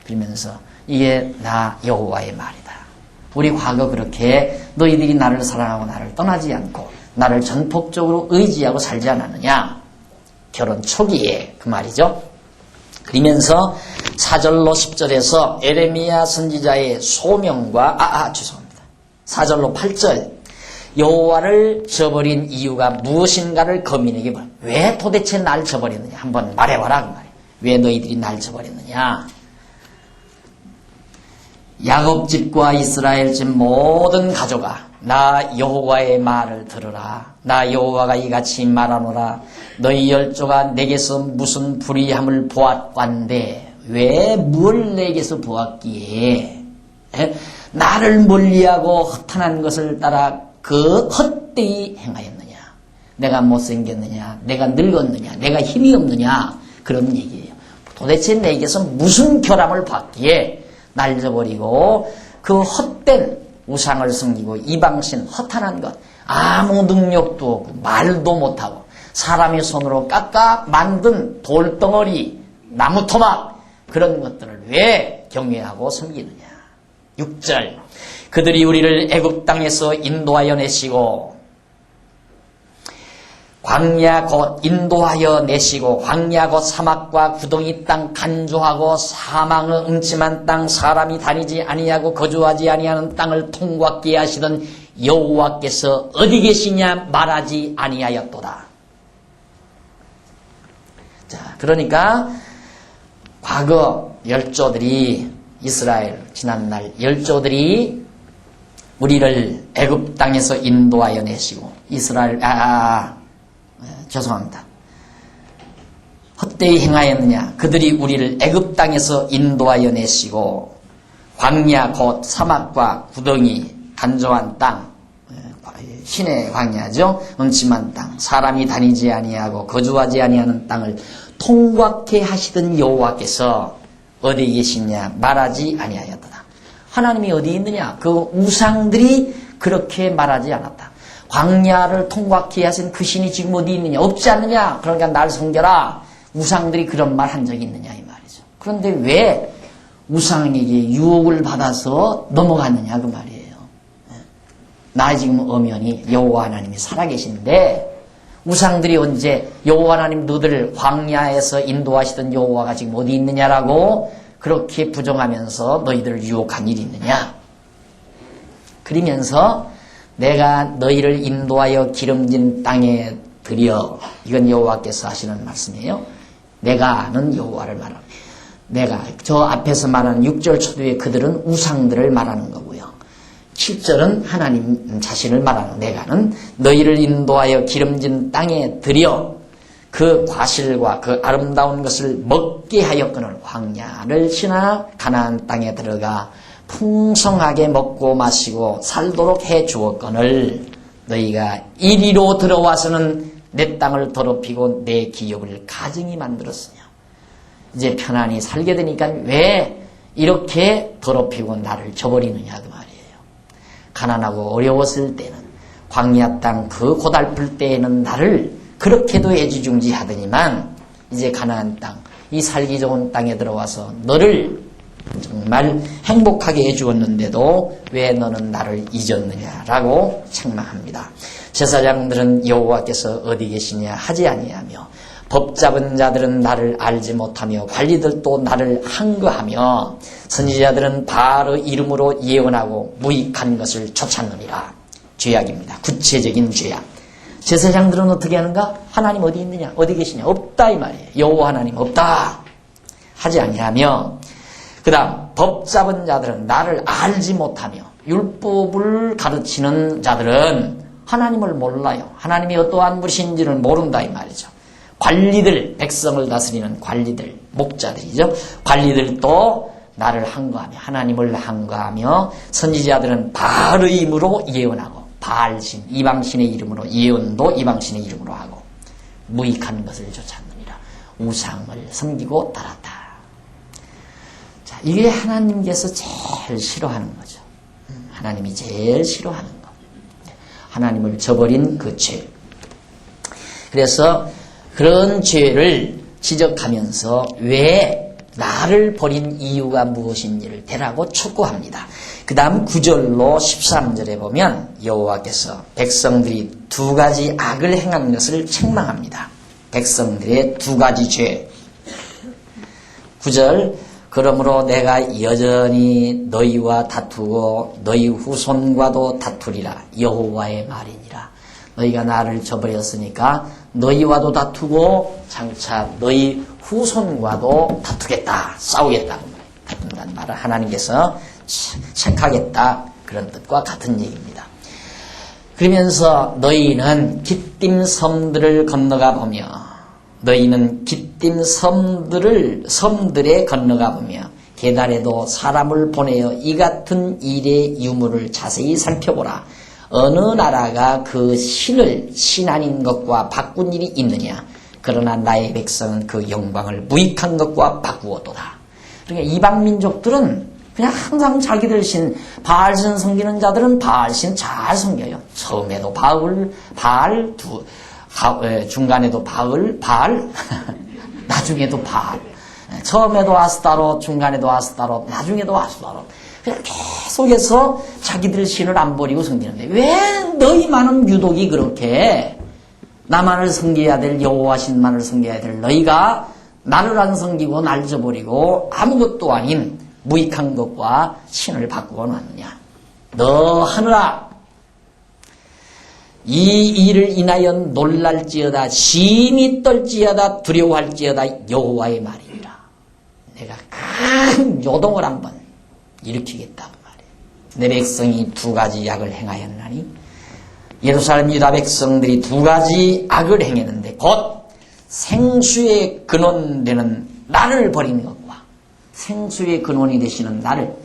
그러면서 이게 나 여호와의 말이다. 우리 과거 그렇게 너희들이 나를 사랑하고 나를 떠나지 않고 나를 전폭적으로 의지하고 살지 않았느냐. 결혼 초기에 그 말이죠. 그러면서 4절로 10절에서 에레미야 선지자의 소명과 죄송합니다. 4절로 8절 여호와를 저버린 이유가 무엇인가를 거민에게 물어. 왜 도대체 날 저버렸느냐 한번 말해봐라 그 말이에요. 왜 너희들이 날 저버렸느냐. 야곱 집과 이스라엘 집 모든 가족아 나 여호와의 말을 들으라. 나 여호와가 이같이 말하노라. 너희 열조가 내게서 무슨 불의함을 보았건대 왜 뭘 내게서 보았기에 나를 멀리하고 허탄한 것을 따라 그 헛되이 행하였느냐. 내가 못생겼느냐, 내가 늙었느냐, 내가 힘이 없느냐 그런 얘기예요. 도대체 내게서 무슨 결함을 받기에 날 저버리고 그 헛된 우상을 섬기고 이방신 허탄한 것 아무 능력도 없고 말도 못하고 사람의 손으로 깎아 만든 돌덩어리 나무 토막 그런 것들을 왜 경외하고 섬기느냐. 6절 그들이 우리를 애굽 땅에서 인도하여 내시고 광야 곧 인도하여 내시고 광야 곧 사막과 구덩이 땅 간조하고 사망의 음침한 땅 사람이 다니지 아니하고 거주하지 아니하는 땅을 통과하게 하시던 여호와께서 어디 계시냐 말하지 아니하였도다. 자, 그러니까 과거 열조들이 이스라엘 지난날 열조들이 우리를 애굽 땅에서 인도하여 내시고 이스라엘 죄송합니다. 헛되이 행하였느냐. 그들이 우리를 애굽 땅에서 인도하여 내시고 광야 곧 사막과 구덩이 간조한 땅 신의 광야죠. 음침한 땅 사람이 다니지 아니하고 거주하지 아니하는 땅을 통과케 하시던 여호와께서 어디 계시냐 말하지 아니하였다. 하나님이 어디 있느냐. 그 우상들이 그렇게 말하지 않았다. 광야를 통과케 하신 그 신이 지금 어디 있느냐. 없지 않느냐. 그러니까 날 섬겨라. 우상들이 그런 말 한 적이 있느냐 이 말이죠. 그런데 왜 우상에게 유혹을 받아서 넘어갔느냐 그 말이에요. 나 지금 엄연히 여호와 하나님이 살아계신데 우상들이 언제 여호와 하나님 너희들 광야에서 인도하시던 여호와가 지금 어디 있느냐라고 그렇게 부정하면서 너희들을 유혹한 일이 있느냐. 그러면서 내가 너희를 인도하여 기름진 땅에 들여 이건 여호와께서 하시는 말씀이에요. 내가는 여호와를 말합니다. 내가 저 앞에서 말하는 6절 초두에 그들은 우상들을 말하는 거고요. 7절은 하나님 자신을 말하는 내가는 너희를 인도하여 기름진 땅에 들여 그 과실과 그 아름다운 것을 먹게 하였거늘 광야를 지나 가나안 땅에 들어가 풍성하게 먹고 마시고 살도록 해 주었거늘 너희가 이리로 들어와서는 내 땅을 더럽히고 내 기업을 가증히 만들었으며 이제 편안히 살게 되니까 왜 이렇게 더럽히고 나를 저버리느냐 그 말이에요. 가난하고 어려웠을 때는 광야 땅 그 고달플 때에는 나를 그렇게도 애지중지하더니만 이제 가나안 땅 이 살기 좋은 땅에 들어와서 너를 정말 행복하게 해주었는데도 왜 너는 나를 잊었느냐라고 책망합니다. 제사장들은 여호와께서 어디 계시냐 하지 아니하며 법 잡은 자들은 나를 알지 못하며 관리들도 나를 항거하며 선지자들은 바알의 이름으로 예언하고 무익한 것을 쫓았느니라. 죄악입니다. 구체적인 죄악. 제사장들은 어떻게 하는가? 하나님 어디 있느냐? 어디 계시냐? 없다 이 말이에요. 여호와 하나님 없다 하지 아니하며 그 다음 법 잡은 자들은 나를 알지 못하며 율법을 가르치는 자들은 하나님을 몰라요. 하나님이 어떠한 분이신지를 모른다 이 말이죠. 관리들, 백성을 다스리는 관리들, 목자들이죠. 관리들도 나를 항거하며 하나님을 항거하며 선지자들은 바알의 이름으로 예언하고 바알신, 이방신의 이름으로 예언도 이방신의 이름으로 하고 무익한 것을 쫓았느니라. 우상을 섬기고 따랐다. 자, 이게 하나님께서 제일 싫어하는 거죠. 하나님이 제일 싫어하는 것. 하나님을 저버린 그 죄. 그래서 그런 죄를 지적하면서 왜 나를 버린 이유가 무엇인지를 대라고 촉구합니다. 그 다음 9절로 13절에 보면 여호와께서 백성들이 두 가지 악을 행한 것을 책망합니다. 백성들의 두 가지 죄. 9절 그러므로 내가 여전히 너희와 다투고 너희 후손과도 다투리라. 여호와의 말이니라. 너희가 나를 저버렸으니까 너희와도 다투고 장차 너희 후손과도 다투겠다. 싸우겠다. 다툰다는 말을 하나님께서 책하겠다. 그런 뜻과 같은 얘기입니다. 그러면서 너희는 깃딤 섬들을 건너가 보며 너희는 깃딤 섬들에 건너가 보며 계달에도 사람을 보내어 이 같은 일의 유무를 자세히 살펴보라. 어느 나라가 그 신을 신 아닌 것과 바꾼 일이 있느냐. 그러나 나의 백성은 그 영광을 무익한 것과 바꾸었도다. 그러니까 이방 민족들은 그냥 항상 자기들 신, 바알신 섬기는 자들은 바알신 잘 섬겨요. 처음에도 바알, 중간에도 바알, 나중에도 바알. 처음에도 아스타롯, 중간에도 아스타롯, 나중에도 아스타롯. 그냥 계속해서 자기들 신을 안 버리고 섬기는데 왜 너희만은 유독이 그렇게 나만을 섬겨야 될 여호와 신만을 섬겨야 될 너희가 나를 안 섬기고 날 저버리고 아무것도 아닌 무익한 것과 신을 바꾸어 놨느냐. 너 하느라 이 일을 인하여 놀랄지어다 심히 떨지어다 두려워할지어다 여호와의 말이니라. 내가 큰 요동을 한번 일으키겠다고 말이에요. 내 백성이 두 가지 악을 행하였나니 예루살렘 유다 백성들이 두 가지 악을 행했는데 곧 생수의 근원되는 나를 버리는 것과 생수의 근원이 되시는 나를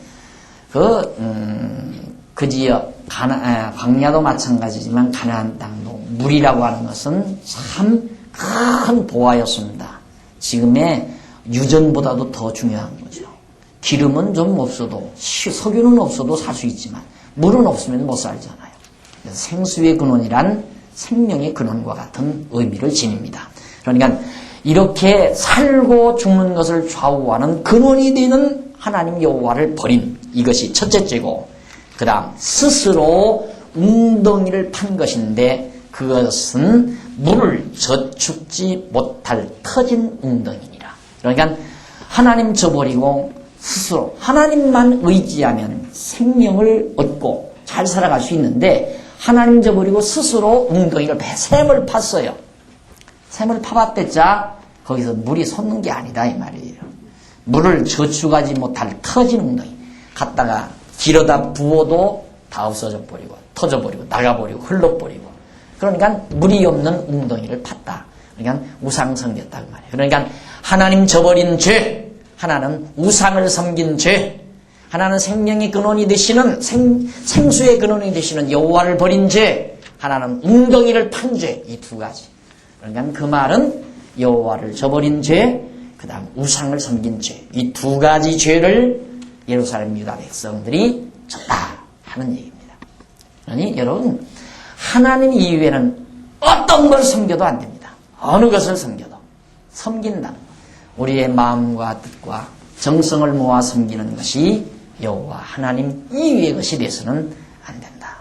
그 지역 광야도 마찬가지지만 가나안 땅도 물이라고 하는 것은 참 큰 보화였습니다. 지금의 유전보다도 더 중요한 거죠. 기름은 좀 없어도 석유는 없어도 살 수 있지만 물은 없으면 못 살잖아요. 그래서 생수의 근원이란 생명의 근원과 같은 의미를 지닙니다. 그러니까 이렇게 살고 죽는 것을 좌우하는 근원이 되는 하나님 여호와를 버린 이것이 첫째 죄고 그 다음 스스로 웅덩이를 판 것인데 그것은 물을 저축지 못할 터진 웅덩이니라. 그러니까 하나님 저버리고 스스로 하나님만 의지하면 생명을 얻고 잘 살아갈 수 있는데 하나님 저버리고 스스로 웅덩이를 샘을 팠어요. 샘을 파봤댔자 거기서 물이 솟는 게 아니다 이 말이에요. 물을 저축하지 못할 터진 웅덩이 갖다가 길어다 부어도 다 없어져 버리고 터져버리고 나가버리고 흘러버리고 그러니까 물이 없는 웅덩이를 팠다. 그러니까 우상 섬겼다 그 말이에요. 그러니까 하나님 저버린 죄, 하나는 우상을 섬긴 죄, 하나는 생명의 근원이 되시는 생수의 근원이 되시는 여호와를 버린 죄, 하나는 웅덩이를 판 죄. 이 두 가지. 그러니까 그 말은 여호와를 저버린 죄, 그 다음 우상을 섬긴 죄. 이 두 가지 죄를 예루살렘 유다 백성들이 졌다 하는 얘기입니다. 그러니 여러분 하나님 이외에는 어떤 걸 섬겨도 안 됩니다. 어느 것을 섬겨도 섬긴다는 것. 우리의 마음과 뜻과 정성을 모아 섬기는 것이 여호와 하나님 이외의 것이 돼서는 안 된다.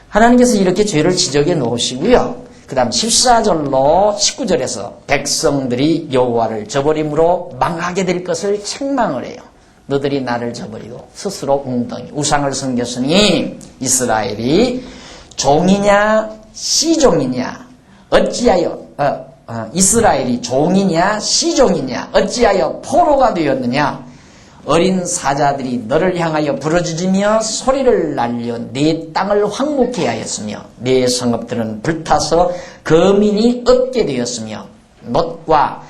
하나님께서 이렇게 죄를 지적해 놓으시고요. 그 다음 14절로 19절에서 백성들이 여호와를 저버림으로 망하게 될 것을 책망을 해요. 너들이 나를 저버리고 스스로 웅덩이 우상을 섬겼으니 이스라엘이 종이냐 시종이냐 어찌하여 이스라엘이 종이냐 시종이냐 어찌하여 포로가 되었느냐. 어린 사자들이 너를 향하여 부르짖으며 소리를 날려 네 땅을 황무케 하였으며 네 성읍들은 불타서 거민이 없게 되었으며 롯과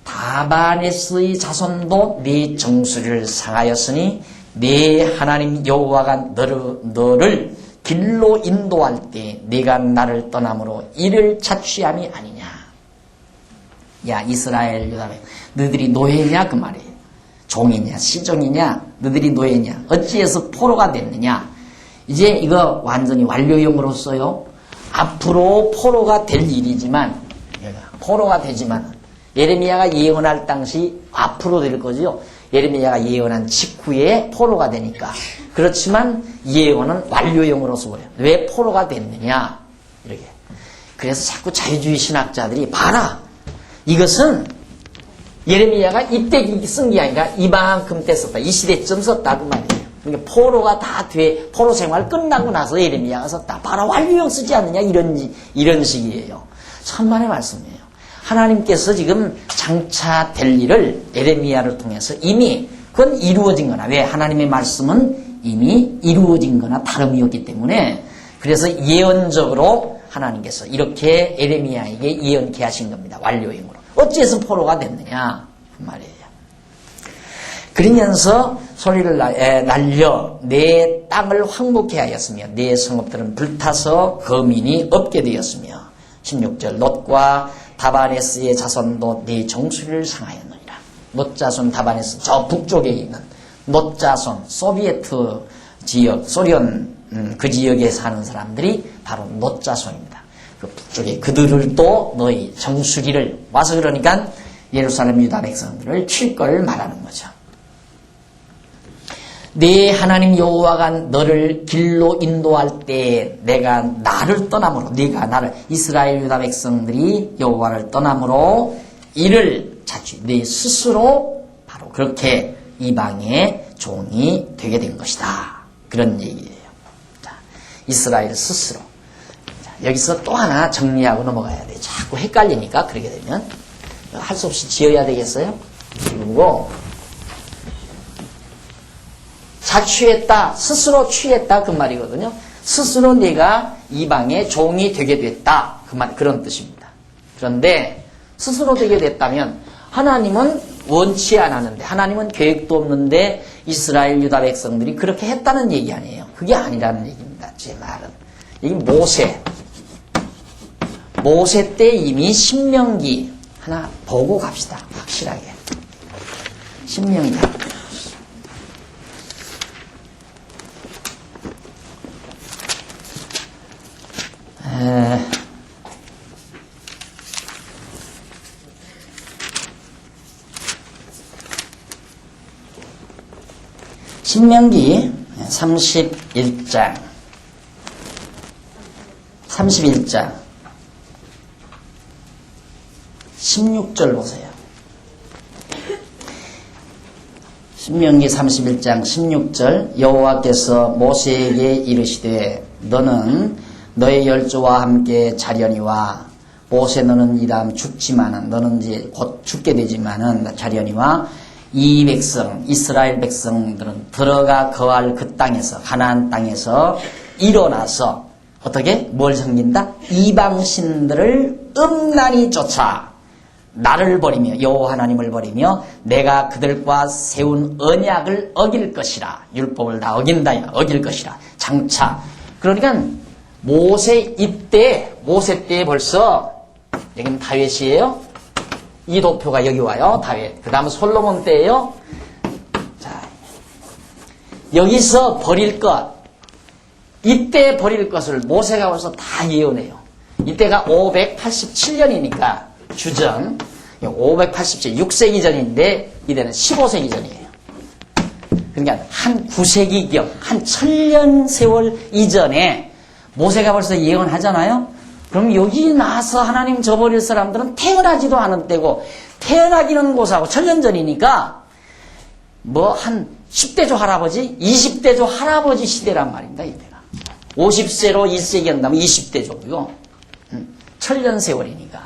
다바네스의 자손도 네 정수리를 상하였으니 네 하나님 여호와가 너를 길로 인도할 때 네가 나를 떠남으로 이를 자취함이 아니냐. 야 이스라엘 유다 너희들이 노예냐 그 말이에요. 종이냐 시종이냐 너희들이 노예냐 어찌해서 포로가 됐느냐. 이제 이거 완전히 완료형으로써요. 앞으로 포로가 될 일이지만 포로가 되지만 예레미야가 예언할 당시 앞으로 될 거죠. 예레미야가 예언한 직후에 포로가 되니까. 그렇지만 예언은 완료형으로서 보여요. 왜 포로가 됐느냐? 이렇게. 그래서 자꾸 자유주의 신학자들이 봐라. 이것은 예레미야가 이때 쓴 게 아니라 이만큼 때 썼다. 이 시대쯤 썼다. 그 말이에요. 그러니까 포로가 다 뒤에 포로 생활 끝나고 나서 예레미야가 썼다. 봐라. 완료형 쓰지 않느냐? 이런 식이에요. 천만의 말씀이에요. 하나님께서 지금 장차 될 일을 예레미야를 통해서 이미 그건 이루어진 거나 왜 하나님의 말씀은 이미 이루어진 거나 다름이 없기 때문에 그래서 예언적으로 하나님께서 이렇게 예레미야에게 예언케 하신 겁니다. 완료형으로. 어째서 포로가 됐느냐 그 말이에요. 그러면서 소리를 날려 내 땅을 황무케 하였으며 내 성읍들은 불타서 거민이 없게 되었으며 16절 롯과 다바네스의 자손도 네 정수리를 상하였느니라. 롯 자손 다바네스 저 북쪽에 있는 롯 자손 소비에트 지역 소련 그 지역에 사는 사람들이 바로 롯 자손입니다. 그 북쪽에 그들을 또 너희 정수리를 와서 그러니까 예루살렘 유다 백성들을 칠 걸 말하는 거죠. 네 하나님 여호와가 너를 길로 인도할 때 내가 나를 떠남으로 네가 나를 이스라엘 유다 백성들이 여호와를 떠남으로 이를 자취 네 스스로 바로 그렇게 이방의 종이 되게 된 것이다. 그런 얘기예요. 자, 이스라엘 스스로. 자, 여기서 또 하나 정리하고 넘어가야 돼. 자꾸 헷갈리니까 그렇게 되면 할 수 없이 지어야 되겠어요? 그리고 자취했다, 스스로 취했다 그 말이거든요. 스스로 내가 이방의 종이 되게 됐다 그 말 그런 뜻입니다. 그런데 스스로 되게 됐다면 하나님은 원치 않았는데 하나님은 계획도 없는데 이스라엘 유다 백성들이 그렇게 했다는 얘기 아니에요. 그게 아니라는 얘기입니다. 제 말은 이게 모세 때 이미 신명기 하나 보고 갑시다. 확실하게 신명기 신명기 31장 16절 보세요. 신명기 31장 16절 여호와께서 모세에게 이르시되 너는 너의 열조와 함께 자려니와 모세 너는 이 다음 죽지만은 너는 이제 곧 죽게 되지만은 자려니와 이 백성 이스라엘 백성들은 들어가 거할 그 땅에서 가나안 땅에서 일어나서 어떻게 뭘 섬긴다? 이방신들을 음란히 쫓아 나를 버리며 여호와 하나님을 버리며 내가 그들과 세운 언약을 어길 것이라. 율법을 다 어긴다 어길 것이라. 장차 그러니까 모세 때 벌써 여기는 다윗이에요. 이 도표가 여기 와요. 다윗. 그 다음은 솔로몬 때예요. 자, 여기서 버릴 것. 이때 버릴 것을 모세가 벌써 다 예언해요. 이때가 587년이니까 주전 587, 6세기 전인데 이때는 15세기 전이에요. 그러니까 한 9세기경, 한 1000년 세월 이전에 모세가 벌써 예언하잖아요. 그럼 여기 나서 하나님 저버릴 사람들은 태어나지도 않은 때고 태어나기는 고사하고 1000년 전이니까 뭐 한 10대조 할아버지, 20대조 할아버지 시대란 말입니다. 이때가 50세로 1세기 한다면 20대조고요. 1000년 세월이니까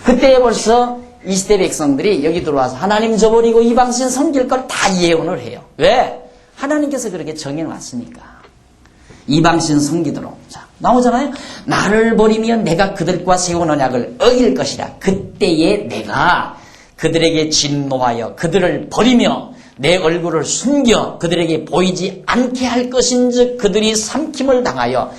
그때 벌써 이 시대 백성들이 여기 들어와서 하나님 저버리고 이방신 섬길 걸 다 예언을 해요. 왜? 하나님께서 그렇게 정해놨으니까. 이방신 섬기도록. 자, 나오잖아요. 나를 버리면 내가 그들과 세운 언약을 어길 것이라. 그때에 내가 그들에게 진노하여 그들을 버리며 내 얼굴을 숨겨 그들에게 보이지 않게 할 것인즉 그들이 삼킴을 당하여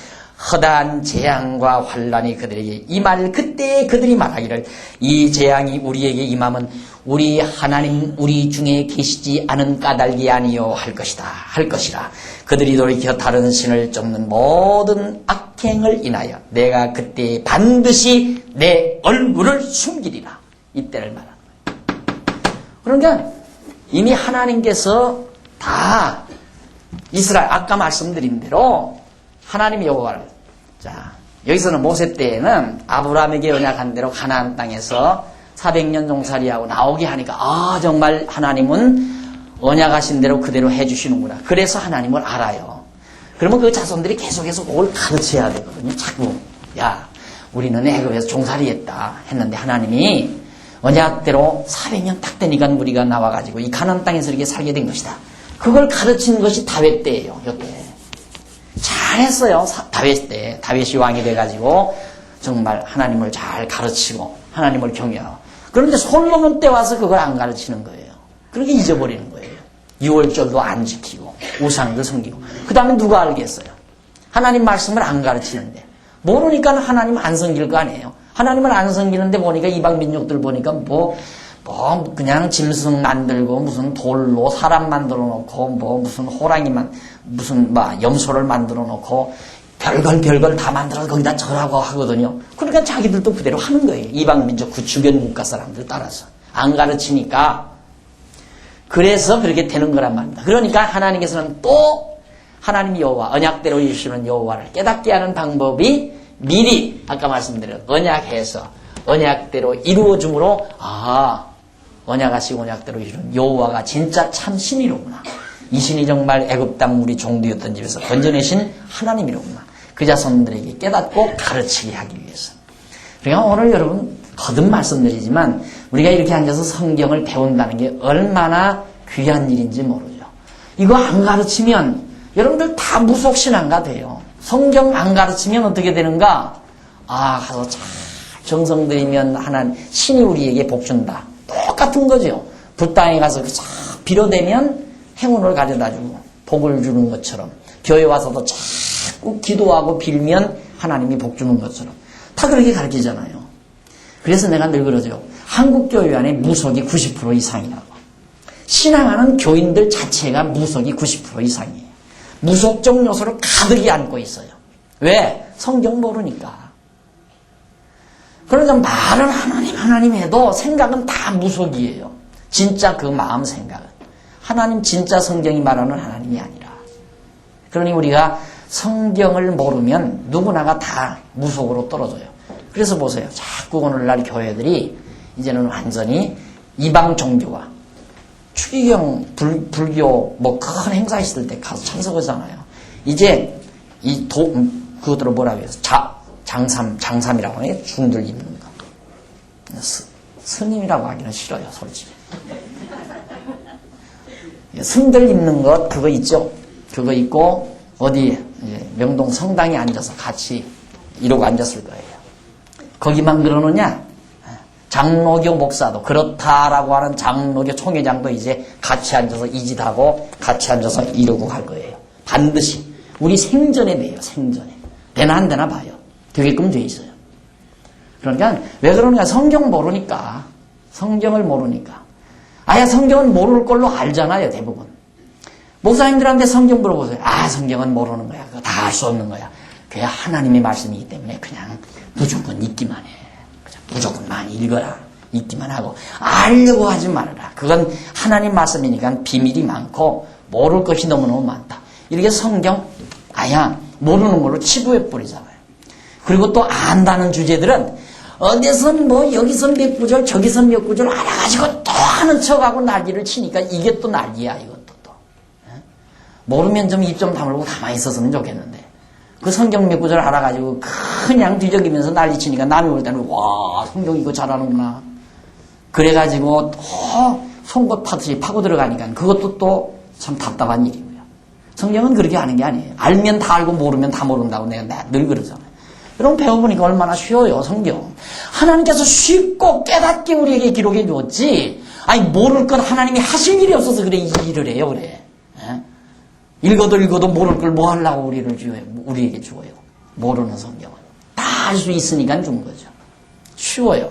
허다한 재앙과 환란이 그들에게 임할 그때에 그들이 말하기를 이 재앙이 우리에게 임하면 우리 하나님 우리 중에 계시지 않은 까닭이 아니요 할 것이라. 그들이 돌이켜 다른 신을 쫓는 모든 악행을 인하여 내가 그때 반드시 내 얼굴을 숨기리라. 이때를 말하는 거예요. 그러니까 이미 하나님께서 다 이스라엘 아까 말씀드린 대로 하나님이 여호와를 자 여기서는 모세 때에는 아브라함에게 언약한 대로 가나안 땅에서 400년 종살이하고 나오게 하니까 아 정말 하나님은 언약하신 대로 그대로 해주시는구나. 그래서 하나님을 알아요. 그러면 그 자손들이 계속해서 그걸 가르쳐야 되거든요. 자꾸 야 우리는 애굽에서 종살이했다 했는데 하나님이 언약대로 400년 딱 되니까 우리가 나와가지고 이 가나안 땅에서 이렇게 살게 된 것이다. 그걸 가르친 것이 다윗 때예요. 이때 잘했어요. 다윗 때 다윗이 왕이 돼가지고 정말 하나님을 잘 가르치고 하나님을 경외하고 그런데 솔로몬 때 와서 그걸 안 가르치는 거예요. 그렇게 잊어버리는 거예요. 유월절도 안 지키고 우상도 섬기고 그 다음에 누가 알겠어요? 하나님 말씀을 안 가르치는데 모르니까 하나님 안 섬길 거 아니에요. 하나님을 안 섬기는데 보니까 이방 민족들 보니까 뭐 그냥 짐승 만들고 무슨 돌로 사람 만들어 놓고 뭐 무슨 호랑이만 무슨 염소를 만들어 놓고 별걸 다 만들어서 거기다 절하고 하거든요. 그러니까 자기들도 그대로 하는 거예요. 이방 민족 그 주변 국가 사람들 따라서 안 가르치니까 그래서 그렇게 되는 거란 말입니다. 그러니까 하나님께서는 또 하나님 여호와 언약대로 이루시는 여호와를 깨닫게 하는 방법이 미리 아까 말씀드린 언약해서 언약대로 이루어줌으로 언약하시고 언약대로 이루는 여호와가 진짜 참 신이로구나. 이 신이 정말 애굽 땅 우리 종두였던 집에서 건져내신 하나님이로구나. 그 자손들에게 깨닫고 가르치게 하기 위해서. 그러니까 오늘 여러분 거듭 말씀드리지만 우리가 이렇게 앉아서 성경을 배운다는 게 얼마나 귀한 일인지 모르죠. 이거 안 가르치면 여러분들 다 무속신앙가 돼요. 성경 안 가르치면 어떻게 되는가? 가서 잘 정성 들이면 하나님 신이 우리에게 복 준다. 똑같은 거죠. 불당에 가서 잘 빌어대면 행운을 가져다주고 복을 주는 것처럼 교회 와서도 자꾸 기도하고 빌면 하나님이 복 주는 것처럼 다 그렇게 가르치잖아요. 그래서 내가 늘 그러죠. 한국 교회 안에 무속이 90% 이상이라고. 신앙하는 교인들 자체가 무속이 90% 이상이에요. 무속적 요소를 가득히 안고 있어요. 왜? 성경 모르니까. 그러니까 말은 하나님 해도 생각은 다 무속이에요. 진짜 그 마음 생각은. 하나님 진짜 성경이 말하는 하나님이 아니라. 그러니 우리가 성경을 모르면 누구나가 다 무속으로 떨어져요. 그래서 보세요. 자꾸 오늘날 교회들이 이제는 완전히 이방 종교와 추기경, 불교 뭐 큰 행사 있을 때 가서 참석하잖아요. 이제 그것들을 뭐라고 해요? 장삼이라고 해요. 중들 입는 거. 스님이라고 하기는 싫어요, 솔직히. 승들 입는 것 그거 있죠. 그거 있고 어디 명동 성당에 앉아서 같이 이러고 앉았을 거예요. 거기만 그러느냐? 장로교 목사도 그렇다라고 하는 장로교 총회장도 이제 같이 앉아서 이짓하고 같이 앉아서 이러고 갈 거예요. 반드시 우리 생전에 돼요. 생전에. 되나 안 되나 봐요. 되게끔 돼 있어요. 그러니까 왜 그러느냐? 성경 모르니까. 성경을 모르니까. 성경은 모를 걸로 알잖아요. 대부분. 목사님들한테 성경 물어보세요. 성경은 모르는 거야. 그거 다 알 수 없는 거야. 그게 하나님의 말씀이기 때문에 그냥 무조건 읽기만 해. 무조건 많이 읽어라. 읽기만 하고 알려고 하지 말아라. 그건 하나님 말씀이니까 비밀이 많고 모를 것이 너무너무 많다. 이렇게 성경 모르는 걸로 치부해버리잖아요. 그리고 또 안다는 주제들은 어디선 여기서 몇 구절 저기서 몇 구절 알아가지고 또 하는 척하고 난리를 치니까 이게 또 난리야. 이것도 또. 모르면 좀 입 좀 다물고 가만히 있었으면 좋겠는데 그 성경 몇 구절 알아가지고 그냥 뒤적이면서 난리치니까 남이 볼 때는 와 성경 이거 잘하는구나. 그래가지고 송곳 파듯이 파고 들어가니까 그것도 또 참 답답한 일이고요. 성경은 그렇게 하는 게 아니에요. 알면 다 알고 모르면 다 모른다고 내가 늘 그러잖아요. 여러분 배워보니까 얼마나 쉬워요. 성경. 하나님께서 쉽고 깨닫게 우리에게 기록해 주었지. 모를 건 하나님이 하실 일이 없어서 그래 이 일을 해요. 그래. 읽어도 모를 걸 뭐 하려고 우리에게 주어요. 모르는 성경은. 다 알 수 있으니까 준 거죠. 쉬워요.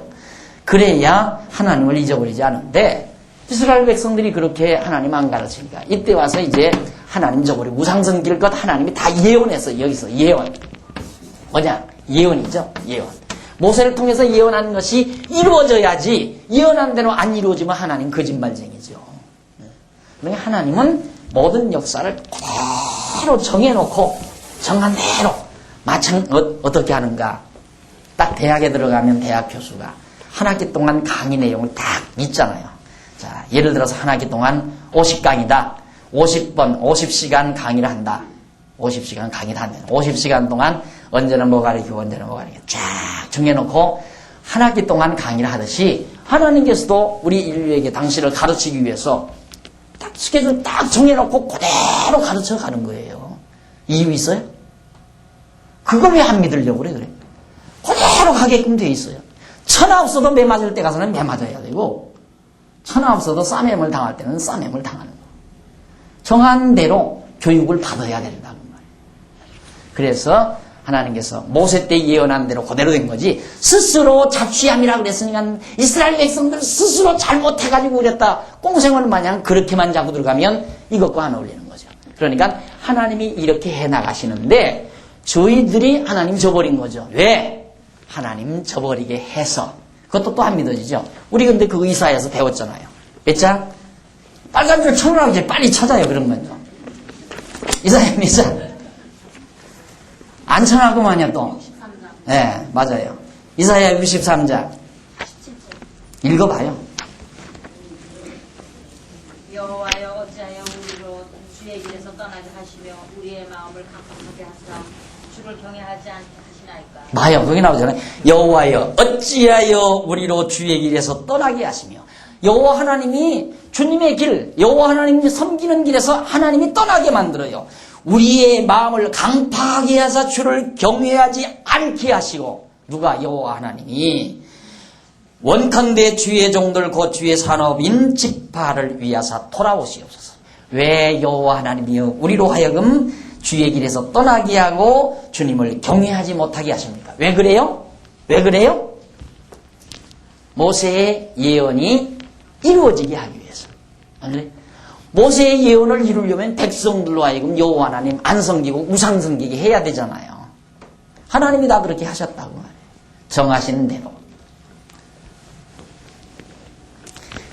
그래야 하나님을 잊어버리지 않은데 이스라엘 백성들이 그렇게 하나님 안 가르치니까 이때 와서 이제 하나님 저버리 우상 섬길 것 하나님이 다 예언했어요. 여기서 예언. 뭐냐? 예언이죠. 예언. 모세를 통해서 예언한 것이 이루어져야지 예언한 대로 안 이루어지면 하나님 거짓말쟁이죠. 그러니까 하나님은 모든 역사를 그대로 정해놓고 정한 대로 어떻게 하는가. 딱 대학에 들어가면 대학 교수가 한 학기 동안 강의 내용을 딱 있잖아요. 자, 예를 들어서 한 학기 동안 50강이다. 50번, 50시간 강의를 한다. 50시간 강의를 하면 50시간 동안 언제는 뭐 가르치고 언제는 뭐 가르치고 쫙 정해놓고 한 학기 동안 강의를 하듯이 하나님께서도 우리 인류에게 당신을 가르치기 위해서 딱 스케줄 딱 정해놓고 그대로 가르쳐 가는 거예요. 이유 있어요? 그걸 왜 안 믿으려고 그래? 그대로 가게끔 돼 있어요. 천하 없어도 매 맞을 때 가서는 매 맞아야 되고 천하 없어도 싸매물 당할 때는 싸매물 당하는 거예요. 정한 대로 교육을 받아야 된다는 말이에요. 그래서 하나님께서 모세 때 예언한 대로 그대로 된 거지 스스로 자취함이라 그랬으니까 이스라엘 백성들 스스로 잘못해가지고 그랬다 꽁생원 마냥 그렇게만 자고 들어가면 이것과 안 어울리는 거죠. 그러니까 하나님이 이렇게 해나가시는데 저희들이 하나님 저버린 거죠. 왜? 하나님 저버리게 해서. 그것도 또 안 믿어지죠. 우리 근데 그거 이사야에서 배웠잖아요. 몇 장? 빨간 줄 쳐놓으라고 이제 빨리 찾아요. 그런 건요. 이사야 몇 장? 안 쳐나고만요 또. 네, 맞아요. 이사야 63장. 읽어봐요. 여호와여 어찌하여 우리로 주의 길에서 떠나게 하시며 우리의 마음을 강팍하게 하사 주를 경외하지 않게 하시나이까. 봐요. 거기 나오잖아요. 여호와여 어찌하여 우리로 주의 길에서 떠나게 하시며 여호와 하나님이 주님의 길, 여호와 하나님이 섬기는 길에서 하나님이 떠나게 만들어요. 우리의 마음을 강팍하게 하사 주를 경외하지 않게 하시고 누가? 여호와 하나님이 원컨대 주의 종들 곧 주의 산업인 지파를 위하사 돌아오시옵소서. 왜 여호와 하나님이여 우리로 하여금 주의 길에서 떠나게 하고 주님을 경외하지 못하게 하십니까? 왜 그래요? 왜 그래요? 모세의 예언이 이루어지게 하기 위해서. 안 그래? 모세의 예언을 이루려면 백성들로 하여금 여호와 하나님 안 섬기고 우상 섬기게 해야 되잖아요. 하나님이 다 그렇게 하셨다고 말해요. 정하시는 대로.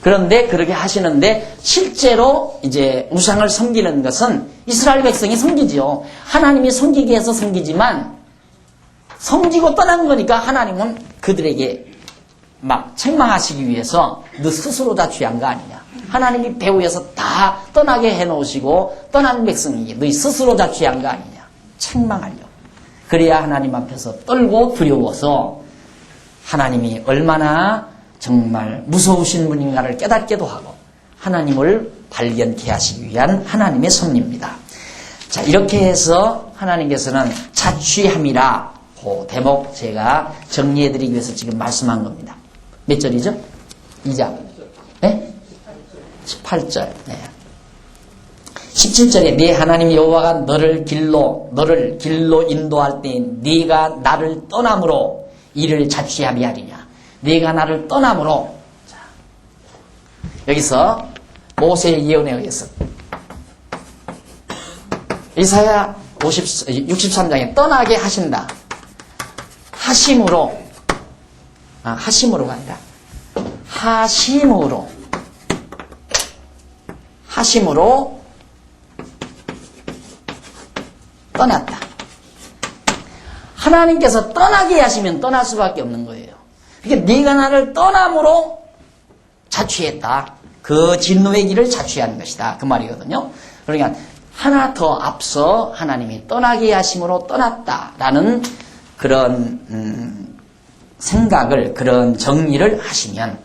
그런데 그렇게 하시는데 실제로 이제 우상을 섬기는 것은 이스라엘 백성이 섬기죠. 하나님이 섬기게 해서 섬기지만 섬기고 떠난 거니까 하나님은 그들에게 막 책망하시기 위해서 너 스스로 다 취한 거 아니냐. 하나님이 배후에서 다 떠나게 해놓으시고 떠난 백성이 너희 스스로 다 취한 거 아니냐. 책망하려고. 그래야 하나님 앞에서 떨고 두려워서 하나님이 얼마나 정말 무서우신 분인가를 깨닫게도 하고 하나님을 발견케 하시기 위한 하나님의 섭리입니다. 자, 이렇게 해서 하나님께서는 자취함이라 그 대목 제가 정리해드리기 위해서 지금 말씀한 겁니다. 몇 절이죠? 2장. 네? 18절. 네. 17절에 네 하나님 여호와가 너를 길로 인도할 때 네가 나를 떠남으로 이를 자취함이 하리냐. 네가 나를 떠남으로. 자, 여기서 모세의 예언에 의해서 이사야 63장에 떠나게 하신다. 하심으로가 아니라 하심으로 떠났다. 하나님께서 떠나게 하시면 떠날 수밖에 없는 거예요. 그러니까 네가 나를 떠남으로 자취했다. 그 진노의 길을 자취한 것이다. 그 말이거든요. 그러니까 하나 더 앞서 하나님이 떠나게 하심으로 떠났다라는 그런 생각을, 그런 정리를 하시면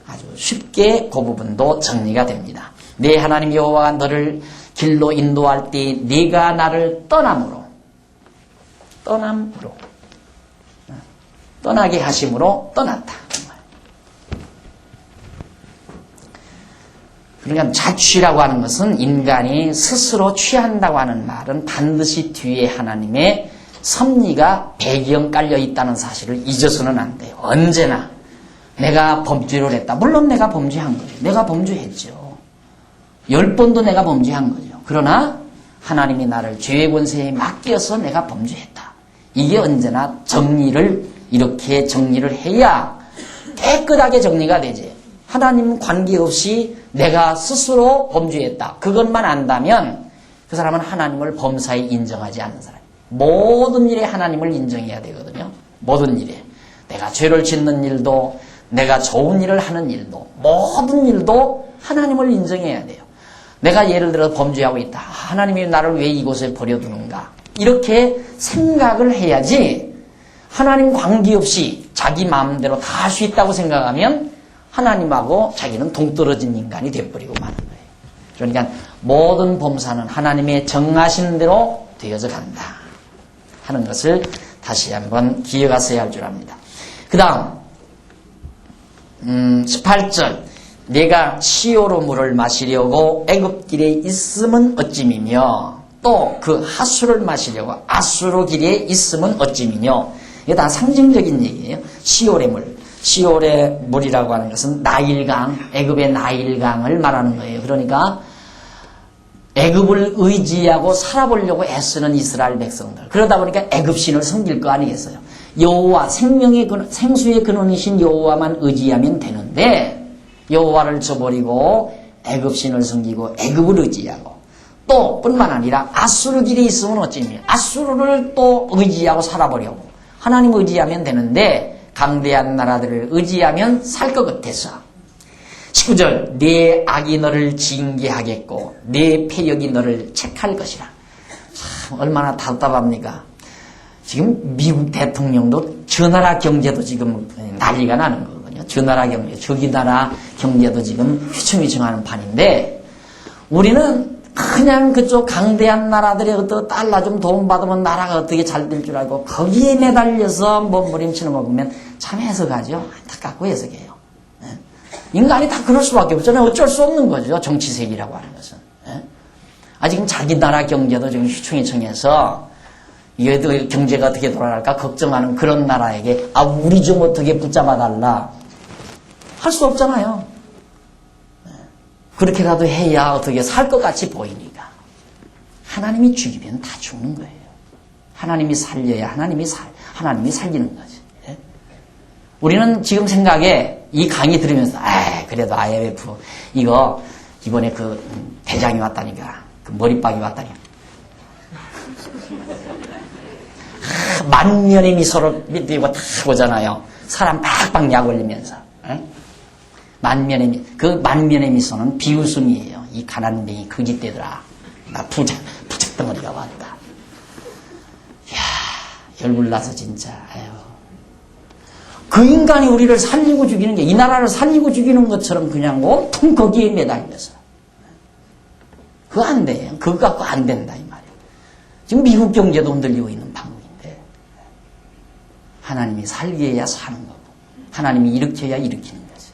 아주 쉽게 그 부분도 정리가 됩니다. 내 하나님 여호와가 너를 길로 인도할 때 네가 나를 떠남으로 떠나게 하심으로 떠났다. 그러니까 자취라고 하는 것은 인간이 스스로 취한다고 하는 말은 반드시 뒤에 하나님의 섭리가 배경 깔려 있다는 사실을 잊어서는 안 돼요. 언제나 내가 범죄를 했다. 물론 내가 범죄한 거죠. 내가 범죄했죠. 10번도 내가 범죄한 거죠. 그러나 하나님이 나를 죄의 권세에 맡겨서 내가 범죄했다. 이게 언제나 정리를 이렇게 정리를 해야 깨끗하게 정리가 되지. 하나님 관계없이 내가 스스로 범죄했다. 그것만 안다면 그 사람은 하나님을 범사에 인정하지 않는 사람. 모든 일에 하나님을 인정해야 되거든요. 모든 일에. 내가 죄를 짓는 일도, 내가 좋은 일을 하는 일도, 모든 일도 하나님을 인정해야 돼요. 내가 예를 들어 범죄하고 있다. 하나님이 나를 왜 이곳에 버려두는가? 이렇게 생각을 해야지. 하나님 관계없이 자기 마음대로 다 할 수 있다고 생각하면 하나님하고 자기는 동떨어진 인간이 되어버리고 마는 거예요. 그러니까 모든 범사는 하나님의 정하신 대로 되어져 간다 하는 것을 다시 한번 기억하셔야 할 줄 압니다. 그 다음 18절 내가 시오로 물을 마시려고 애굽길에 있음은 어찌미며 또 그 하수를 마시려고 아수르 길에 있음은 어찌미며 이게 다 상징적인 얘기예요. 시올의 물. 시올의 물이라고 하는 것은 나일강, 애굽의 나일강을 말하는 거예요. 그러니까 애굽을 의지하고 살아보려고 애쓰는 이스라엘 백성들. 그러다 보니까 애굽신을 섬길 거 아니겠어요. 여호와 생명의 근원, 생수의 근원이신 여호와만 의지하면 되는데 여호와를 저버리고 애굽신을 섬기고 애굽을 의지하고 또 뿐만 아니라 아수르 길에 있으면 어찌며 아수르를 또 의지하고 살아보려고 하나님 의지하면 되는데 강대한 나라들을 의지하면 살 것 같아서 19절 내 악이 너를 징계하겠고 내 패역이 너를 책할 것이라. 참 얼마나 답답합니까? 지금 미국 대통령도 저 나라 경제도 지금 난리가 나는 거거든요. 저 나라 경제, 저기 나라 경제도 지금 휘청휘청하는 판인데 우리는 그냥 그쪽 강대한 나라들의 어떤 달러 좀 도움받으면 나라가 어떻게 잘 될 줄 알고 거기에 매달려서 몸부림치는 거 보면 참 해석하죠. 안타깝고 해석해요. 인간이 다 그럴 수밖에 없잖아요. 어쩔 수 없는 거죠. 정치색이라고 하는 것은. 지금 자기 나라 경제도 지금 휘청휘청해서 이게 경제가 어떻게 돌아갈까 걱정하는 그런 나라에게 우리 좀 어떻게 붙잡아달라 할 수 없잖아요. 그렇게라도 해야 어떻게 살 것 같이 보이니까. 하나님이 죽이면 다 죽는 거예요. 하나님이 살려야 하나님이 살리는 거지. 예? 우리는 지금 생각에 이 강의 들으면서 그래도 IMF 이거 이번에 그 대장이 왔다니까 그 머리박이 왔다니까 만면의 미소를 띄고 다 보잖아요. 사람 팍팍 약 올리면서. 만면의 미소는 비웃음이에요. 이 가난뱅이 거지 떼더라. 나 부적덩어리가 왔다. 이야, 열불나서 진짜. 아유. 그 인간이 우리를 살리고 죽이는 게 이 나라를 살리고 죽이는 것처럼 그냥 온통 거기에 매달려서. 그거 안 돼요. 그거 갖고 안 된다 이 말이에요. 지금 미국 경제도 흔들리고 있는 방법인데 하나님이 살게 해야 사는 거고 하나님이 일으켜야 일으키는 거지.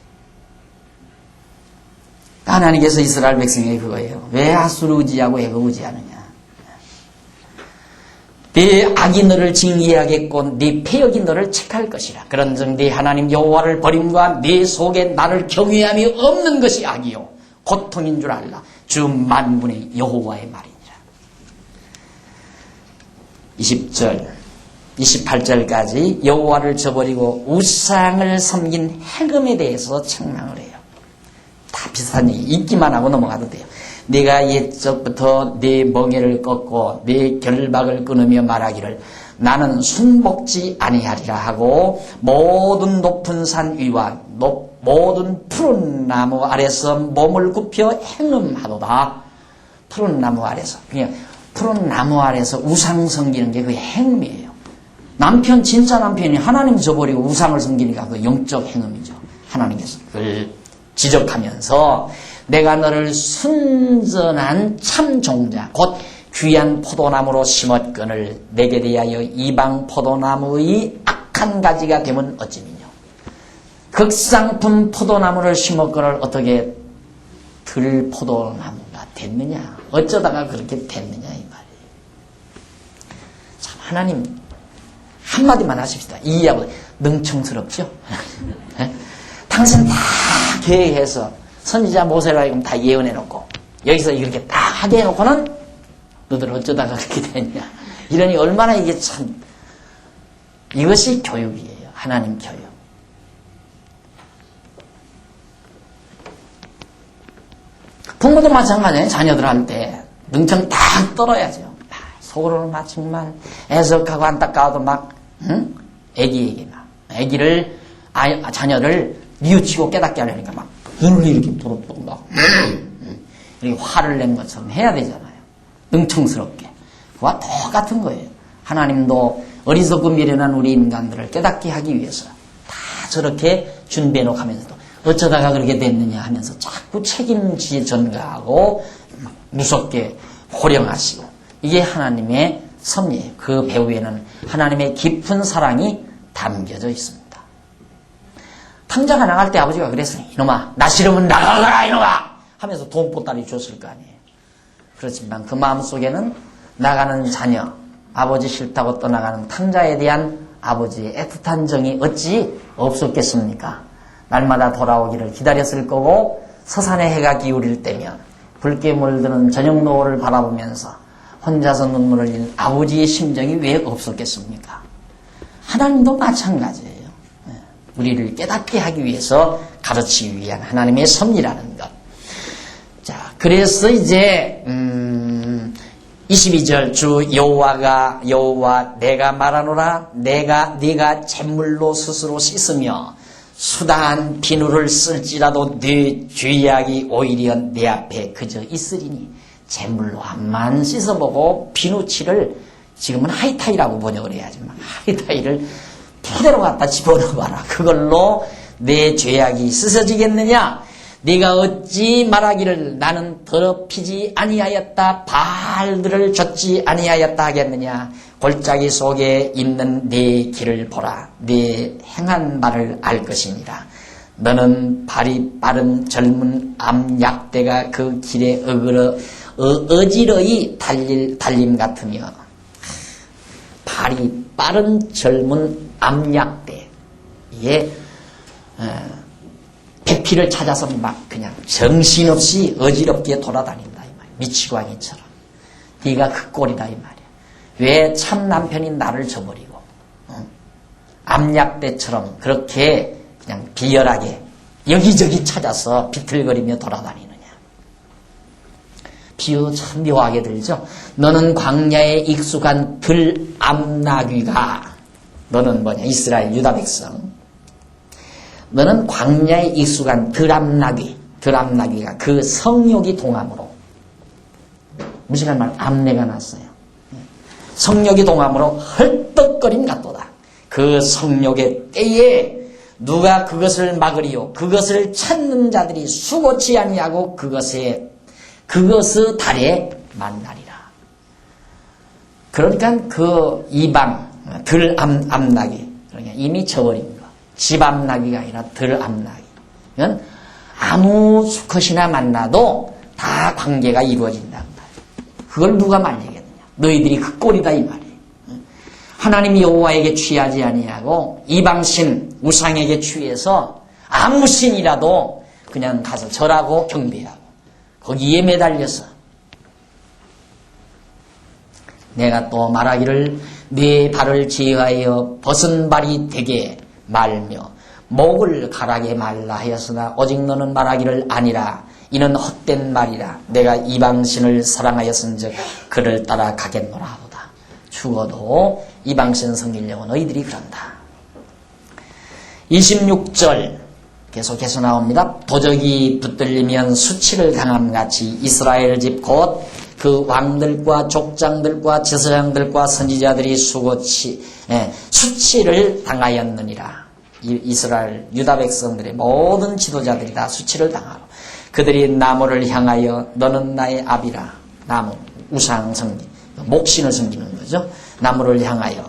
하나님께서 이스라엘 백성에게 그거예요. 왜 아수르 의지하고 애굽 의지하느냐. 네 악이 너를 징계하겠고 네 패역이 너를 책할 것이라. 그런즉 네 하나님 여호와를 버림과 네 속에 나를 경외함이 없는 것이 악이요 고통인 줄 알라. 주 만군의 여호와의 말이니라. 20절 28절까지 여호와를 저버리고 우상을 섬긴 행음에 대해서 책망을 해요. 다 비슷한 얘기 읽기만 하고 넘어가도 돼요. 네가 옛적부터 네 멍에를 꺾고 네 결박을 끊으며 말하기를 나는 순복지 아니하리라 하고 모든 높은 산 위와 모든 푸른 나무 아래서 몸을 굽혀 행음하도다. 푸른 나무 아래서 그냥 푸른 나무 아래서 우상 섬기는 게 그게 행음이에요. 남편 진짜 남편이 하나님 저버리고 우상을 섬기니까 그 영적 행음이죠. 하나님께서 그걸 지적하면서 내가 너를 순전한 참 종자 곧 귀한 포도나무로 심었거늘 내게 대하여 이방 포도나무의 악한 가지가 되면 어찌미뇨. 극상품 포도나무를 심었거늘 어떻게 들 포도나무가 됐느냐. 어쩌다가 그렇게 됐느냐 이 말이에요. 참 하나님 한마디만 하십시다. 이해하고 능청스럽죠. 당신 다 계획해서 선지자 모세가 이거 다 예언해놓고 여기서 이렇게 딱 하게 해놓고는 너들 어쩌다가 그렇게 됐냐. 이러니 얼마나 이게 참 이것이 교육이에요. 하나님 켜요. 부모도 마찬가지예요. 자녀들한테 능청 딱 떨어야죠. 속으로는 막 정말 애석하고 안타까워도 막 애기에게 막 애기를 자녀를 뉘우치고 깨닫게 하려니까 막 눈을 이렇게 부릅뜨고 막 이렇게 화를 낸 것처럼 해야 되잖아요. 능청스럽게. 그와 똑같은 거예요. 하나님도 어리석고 미련한 우리 인간들을 깨닫게 하기 위해서 다 저렇게 준비해놓고 하면서도 어쩌다가 그렇게 됐느냐 하면서 자꾸 책임지 전가하고 무섭게 호령하시고 이게 하나님의 섭리예요. 그 배후에는 하나님의 깊은 사랑이 담겨져 있습니다. 탕자가 나갈 때 아버지가 그랬어요. 이놈아, 나 싫으면 나가거라 이놈아 하면서 돈보따리 줬을 거 아니에요. 그렇지만 그 마음속에는 나가는 자녀, 아버지 싫다고 떠나가는 탕자에 대한 아버지의 애틋한 정이 어찌 없었겠습니까? 날마다 돌아오기를 기다렸을 거고 서산의 해가 기울일 때면 붉게 물드는 저녁 노을을 바라보면서 혼자서 눈물을 흘린 아버지의 심정이 왜 없었겠습니까? 하나님도 마찬가지예요. 우리를 깨닫게 하기 위해서 가르치기 위한 하나님의 섭리라는 것. 자, 그래서 이제 22절 주 여호와 내가 말하노라 네가 잿물로 스스로 씻으며 수다한 비누를 쓸지라도 네 죄악이 오히려 내 앞에 그저 있으리니 잿물로 한만 씻어보고 비누칠을 지금은 하이타이라고 번역을 해야지만 하이타이를 푸대로 갖다 집어넣어봐라. 그걸로 내 죄악이 씻어지겠느냐? 네가 어찌 말하기를 나는 더럽히지 아니하였다 발들을 젓지 아니하였다 하겠느냐? 골짜기 속에 있는 네 길을 보라. 네 행한 말을 알 것이니라. 너는 발이 빠른 젊은 암약대가 그 길에 어지러이 달림 같으며 발이 빠른 젊은 암약대 이게 배피를 찾아서 막 그냥 정신없이 어지럽게 돌아다닌다 이 말이야. 미치광이처럼 네가 그 꼴이다 이 말이야. 왜 참 남편이 나를 저버리고 암약대처럼 그렇게 그냥 비열하게 여기저기 찾아서 비틀거리며 돌아다니느냐. 비유도 참 묘하게 들죠. 너는 광야에 익숙한 들암나귀가 너는 뭐냐 이스라엘 유다 백성 너는 광야에 익숙한 들암나귀가 그 성욕이 동함으로 무식한 말 암내가 났어요. 성욕이 동함으로 헐떡거림 같도다. 그 성욕의 때에 누가 그것을 막으리요 그것을 찾는 자들이 수고치 아니하고 그것의 달에 만나리라. 그러니까 그 이방 들암나귀 그러니까 이미 저버린 거 집암나귀가 아니라 들암나귀 이건 아무 수컷이나 만나도 다 관계가 이루어진다. 그걸 누가 말리겠느냐. 너희들이 그 꼴이다 이 말이에요. 하나님 여호와에게 취하지 아니하고 이방신 우상에게 취해서 아무 신이라도 그냥 가서 절하고 경배하고 거기에 매달려서 내가 또 말하기를 네 발을 제하여 벗은 발이 되게 말며 목을 가라게 말라 하였으나 오직 너는 말하기를 아니라 이는 헛된 말이라. 내가 이방신을 사랑하였은즉 그를 따라 가겠노라 하도다. 죽어도 이방신 섬기려고 너희들이 그런다. 26절 계속해서 나옵니다. 도적이 붙들리면 수치를 당함같이 이스라엘 집 곧 그 왕들과 족장들과 제사장들과 선지자들이 수치를 당하였느니라. 이스라엘 유다 백성들의 모든 지도자들이 다 수치를 당하고 그들이 나무를 향하여 너는 나의 아비라. 나무 우상 섬기 목신을 섬기는 거죠. 나무를 향하여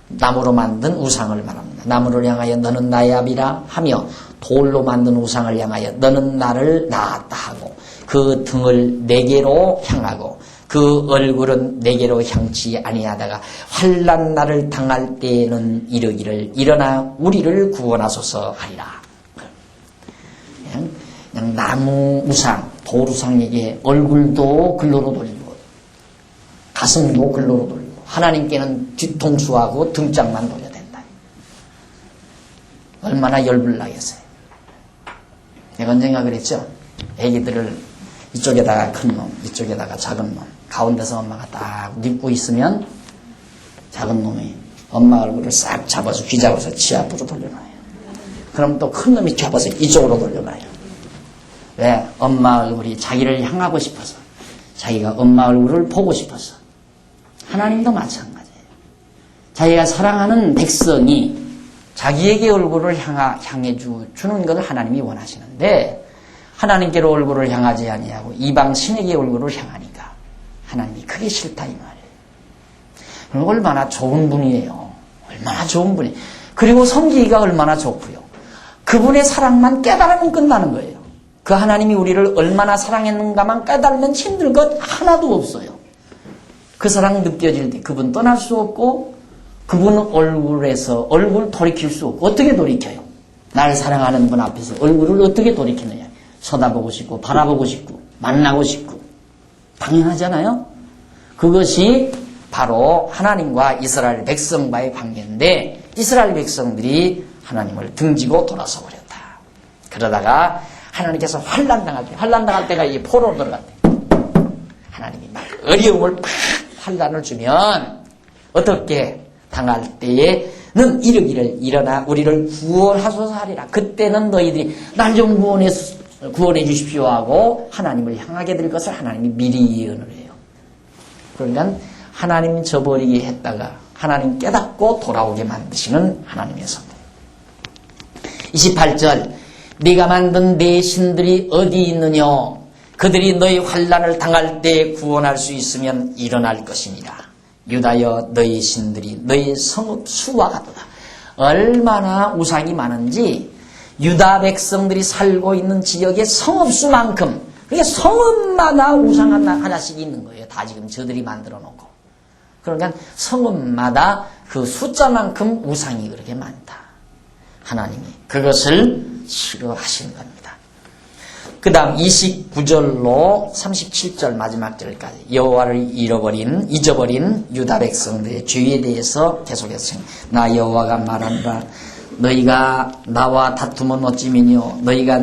나무로 만든 우상을 말합니다. 나무를 향하여 너는 나의 아비라 하며 돌로 만든 우상을 향하여 너는 나를 낳았다 하고 그 등을 내게로 향하고 그 얼굴은 내게로 향치 아니하다가 환난 날을 당할 때에는 이르기를 일어나 우리를 구원하소서 하리라. 그냥 나무 우상 돌우상에게 얼굴도 글로로 돌리고 가슴도 글로로 돌리고 하나님께는 뒤통수하고 등짝만 돌려야 된다. 얼마나 열불나겠어요. 내가 언젠가 그랬죠. 애기들을 이쪽에다가 큰 놈, 이쪽에다가 작은 놈, 가운데서 엄마가 딱 눕고 있으면 작은 놈이 엄마 얼굴을 싹 잡아서 귀 잡아서 지 앞으로 돌려놔요. 그럼 또 큰 놈이 잡아서 이쪽으로 돌려놔요. 왜? 엄마 얼굴이 자기를 향하고 싶어서, 자기가 엄마 얼굴을 보고 싶어서. 하나님도 마찬가지예요. 자기가 사랑하는 백성이 자기에게 얼굴을 향해 주는 것을 하나님이 원하시는데, 하나님께로 얼굴을 향하지 아니하고 이방 신에게 얼굴을 향하니까 하나님이 그게 싫다 이 말이에요. 얼마나 좋은 분이에요. 얼마나 좋은 분이. 그리고 섬기기가 얼마나 좋고요. 그분의 사랑만 깨달으면 끝나는 거예요. 그 하나님이 우리를 얼마나 사랑했는가만 깨달으면 힘들 것 하나도 없어요. 그 사랑 느껴질 때 그분 떠날 수 없고, 그분 얼굴에서 얼굴 돌이킬 수 없고. 어떻게 돌이켜요? 나를 사랑하는 분 앞에서 얼굴을 어떻게 돌이키느냐. 쳐다보고 싶고 바라보고 싶고 만나고 싶고. 당연하잖아요. 그것이 바로 하나님과 이스라엘 백성과의 관계인데, 이스라엘 백성들이 하나님을 등지고 돌아서 버렸다. 그러다가 하나님께서 환난당할 때가 이 포로로 들어갈 때, 하나님이 막 어려움을 막 환난을 주면 어떻게 당할 때에는 이르기를 일어나 우리를 구원하소서 하리라. 그때는 너희들이 날 좀 구원해 주십시오 하고 하나님을 향하게 될 것을 하나님이 미리 예언을 해요. 그러면 하나님 저버리게 했다가 하나님 깨닫고 돌아오게 만드시는 하나님의 선물. 28절, 네가 만든 내 신들이 어디 있느냐? 그들이 너희 환난을 당할 때 구원할 수 있으면 일어날 것이니라. 유다여 너희 신들이 너희 성읍 수와 같도다. 얼마나 우상이 많은지 유다 백성들이 살고 있는 지역의 성읍 수만큼, 그게 성읍마다 우상 하나씩 있는 거예요. 다 지금 저들이 만들어 놓고. 그러니까 성읍마다 그 숫자만큼 우상이 그렇게 많다. 하나님이 그것을 싫어하시는 겁니다. 그 다음 29절로 37절 마지막 절까지 여호와를 잊어버린 유다 백성들의 죄에 대해서 계속해서 나 여호와가 말한다. 너희가 나와 다투면 어찌미뇨? 너희가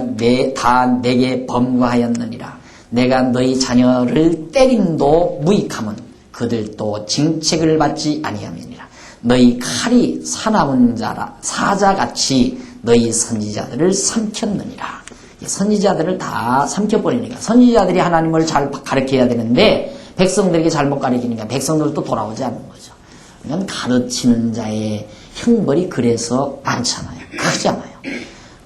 다 내게 범과하였느니라. 내가 너희 자녀를 때림도 무익함은 그들도 징책을 받지 아니함이니라. 너희 칼이 사나운 사자같이 너희 선지자들을 삼켰느니라. 선지자들을 다 삼켜버리니까, 선지자들이 하나님을 잘 가르쳐야 되는데 백성들에게 잘못 가르치니까 백성들도 돌아오지 않는 거죠. 그러니까 가르치는 자의 형벌이 그래서 많잖아요. 크잖아요.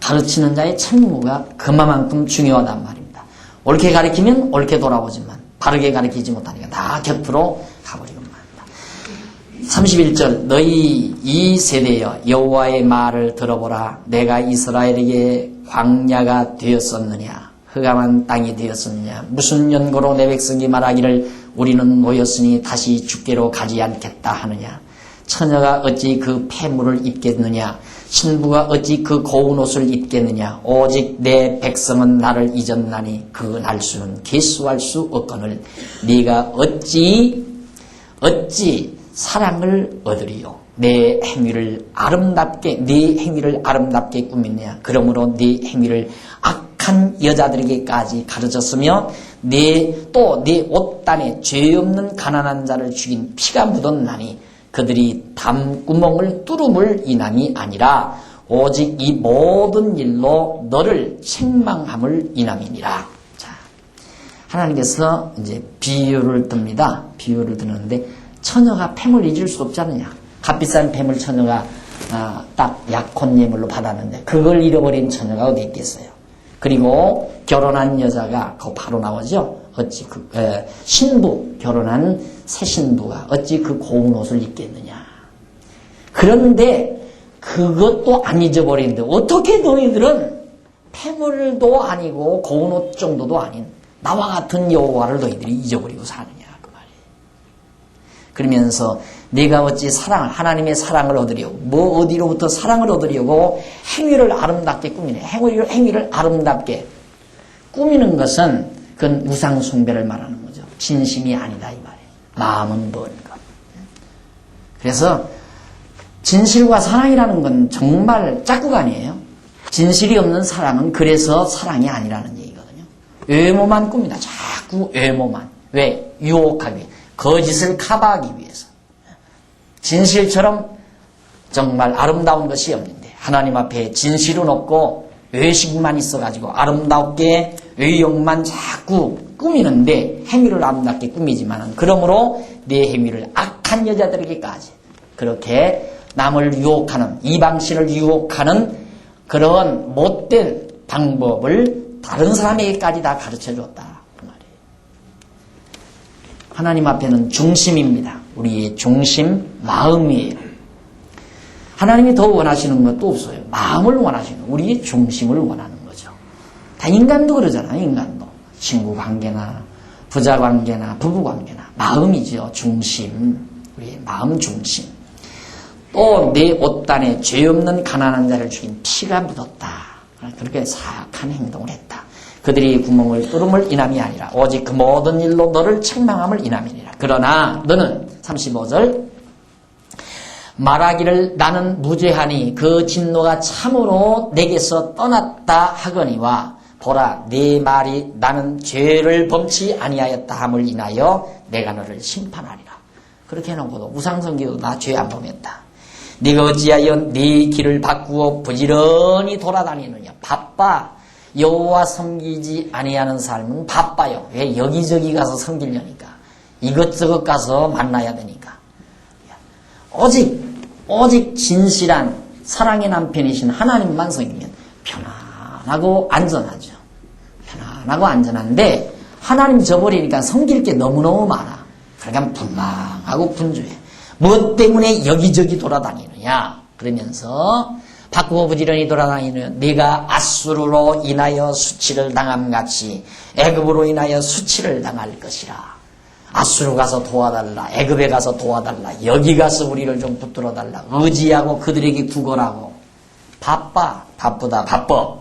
가르치는 자의 책무가 그만큼 중요하단 말입니다. 옳게 가르치면 옳게 돌아오지만 바르게 가르치지 못하니까 다 곁으로 가버리고 말입니다. 31절, 너희 이 세대여 여호와의 말을 들어보라. 내가 이스라엘에게 광야가 되었었느냐? 흑암한 땅이 되었었느냐? 무슨 연고로 내 백성이 말하기를 우리는 모였으니 다시 죽게로 가지 않겠다 하느냐? 처녀가 어찌 그 폐물을 입겠느냐? 신부가 어찌 그 고운 옷을 입겠느냐? 오직 내 백성은 나를 잊었나니 그 날수는 계수할 수 없거늘 네가 어찌 사랑을 얻으리요? 내 행위를 아름답게 꾸미느냐? 그러므로 네 행위를 악한 여자들에게까지 가르쳤으며 네 옷단에 죄 없는 가난한 자를 죽인 피가 묻었나니 그들이 담구멍을 뚫음을 인함이 아니라 오직 이 모든 일로 너를 책망함을 인함이니라. 자, 하나님께서 이제 비유를 듭니다. 비유를 드는데 처녀가 폐물 잊을 수 없지 않느냐. 값비싼 폐물 처녀가 딱 약혼 예물로 받았는데 그걸 잃어버린 처녀가 어디 있겠어요. 그리고 결혼한 여자가 그거 바로 나오죠. 어찌 결혼한 새 신부가 어찌 그 고운 옷을 입겠느냐. 그런데 그것도 안 잊어버리는데 어떻게 너희들은 폐물도 아니고 고운 옷 정도도 아닌 나와 같은 여호와를 너희들이 잊어버리고 사느냐 그 말이에요. 그러면서 네가 어찌 하나님의 사랑을 얻으려고 어디로부터 사랑을 얻으려고 행위를 아름답게 꾸미네. 행위를 아름답게 꾸미는 것은 그건 우상 숭배를 말하는 거죠. 진심이 아니다 이 말이에요. 마음은 먼 것. 그래서 진실과 사랑이라는 건 정말 짝꿍아니에요. 진실이 없는 사랑은 그래서 사랑이 아니라는 얘기거든요. 외모만 꿉니다. 자꾸 외모만. 왜? 유혹하기 위해. 거짓을 커버하기 위해서. 진실처럼 정말 아름다운 것이 없는데 하나님 앞에 진실은 없고 외식만 있어가지고 아름답게 외형만 자꾸 꾸미는데 행위를 아름답게 꾸미지만 그러므로 내 행위를 악한 여자들에게까지 그렇게 남을 유혹하는 이방신을 유혹하는 그런 못된 방법을 다른 사람에게까지 다 가르쳐줬다 그 말이에요. 하나님 앞에는 중심입니다. 우리의 중심 마음이에요. 하나님이 더 원하시는 것도 없어요. 마음을 원하시는 우리의 중심을 원하는 거죠. 다 인간도 그러잖아요. 인간도 친구 관계나 부자 관계나 부부 관계나 마음이죠. 중심. 우리의 마음 중심. 또 내 옷단에 죄 없는 가난한 자를 죽인 피가 묻었다. 그렇게 사악한 행동을 했다. 그들이 구멍을 뚫음을 인함이 아니라 오직 그 모든 일로 너를 책망함을 인함이니라. 그러나 너는 35절 말하기를 나는 무죄하니 그 진노가 참으로 내게서 떠났다 하거니와 보라 네 말이 나는 죄를 범치 아니하였다 함을 인하여 내가 너를 심판하리라. 그렇게 해놓고도 우상성기도 나 죄 안 범했다. 네가 어찌하여 네 길을 바꾸어 부지런히 돌아다니느냐. 바빠. 여호와 섬기지 아니하는 삶은 바빠요. 왜? 여기저기 가서 섬기려니까. 이것저것 가서 만나야 되니까. 오직 진실한 사랑의 남편이신 하나님만 섬기면 편안하고 안전하죠. 편안하고 안전한데 하나님 저버리니까 섬길 게 너무너무 많아. 그러니까 분망하고 분주해. 무엇 때문에 여기저기 돌아다니느냐. 그러면서 바꾸고 부지런히 돌아다니는 네가 아수르로 인하여 수치를 당함같이 애굽으로 인하여 수치를 당할 것이라. 아수르 가서 도와달라. 애굽에 가서 도와달라. 여기 가서 우리를 좀 붙들어달라. 의지하고 그들에게 구걸하고. 바쁘다. 바빠.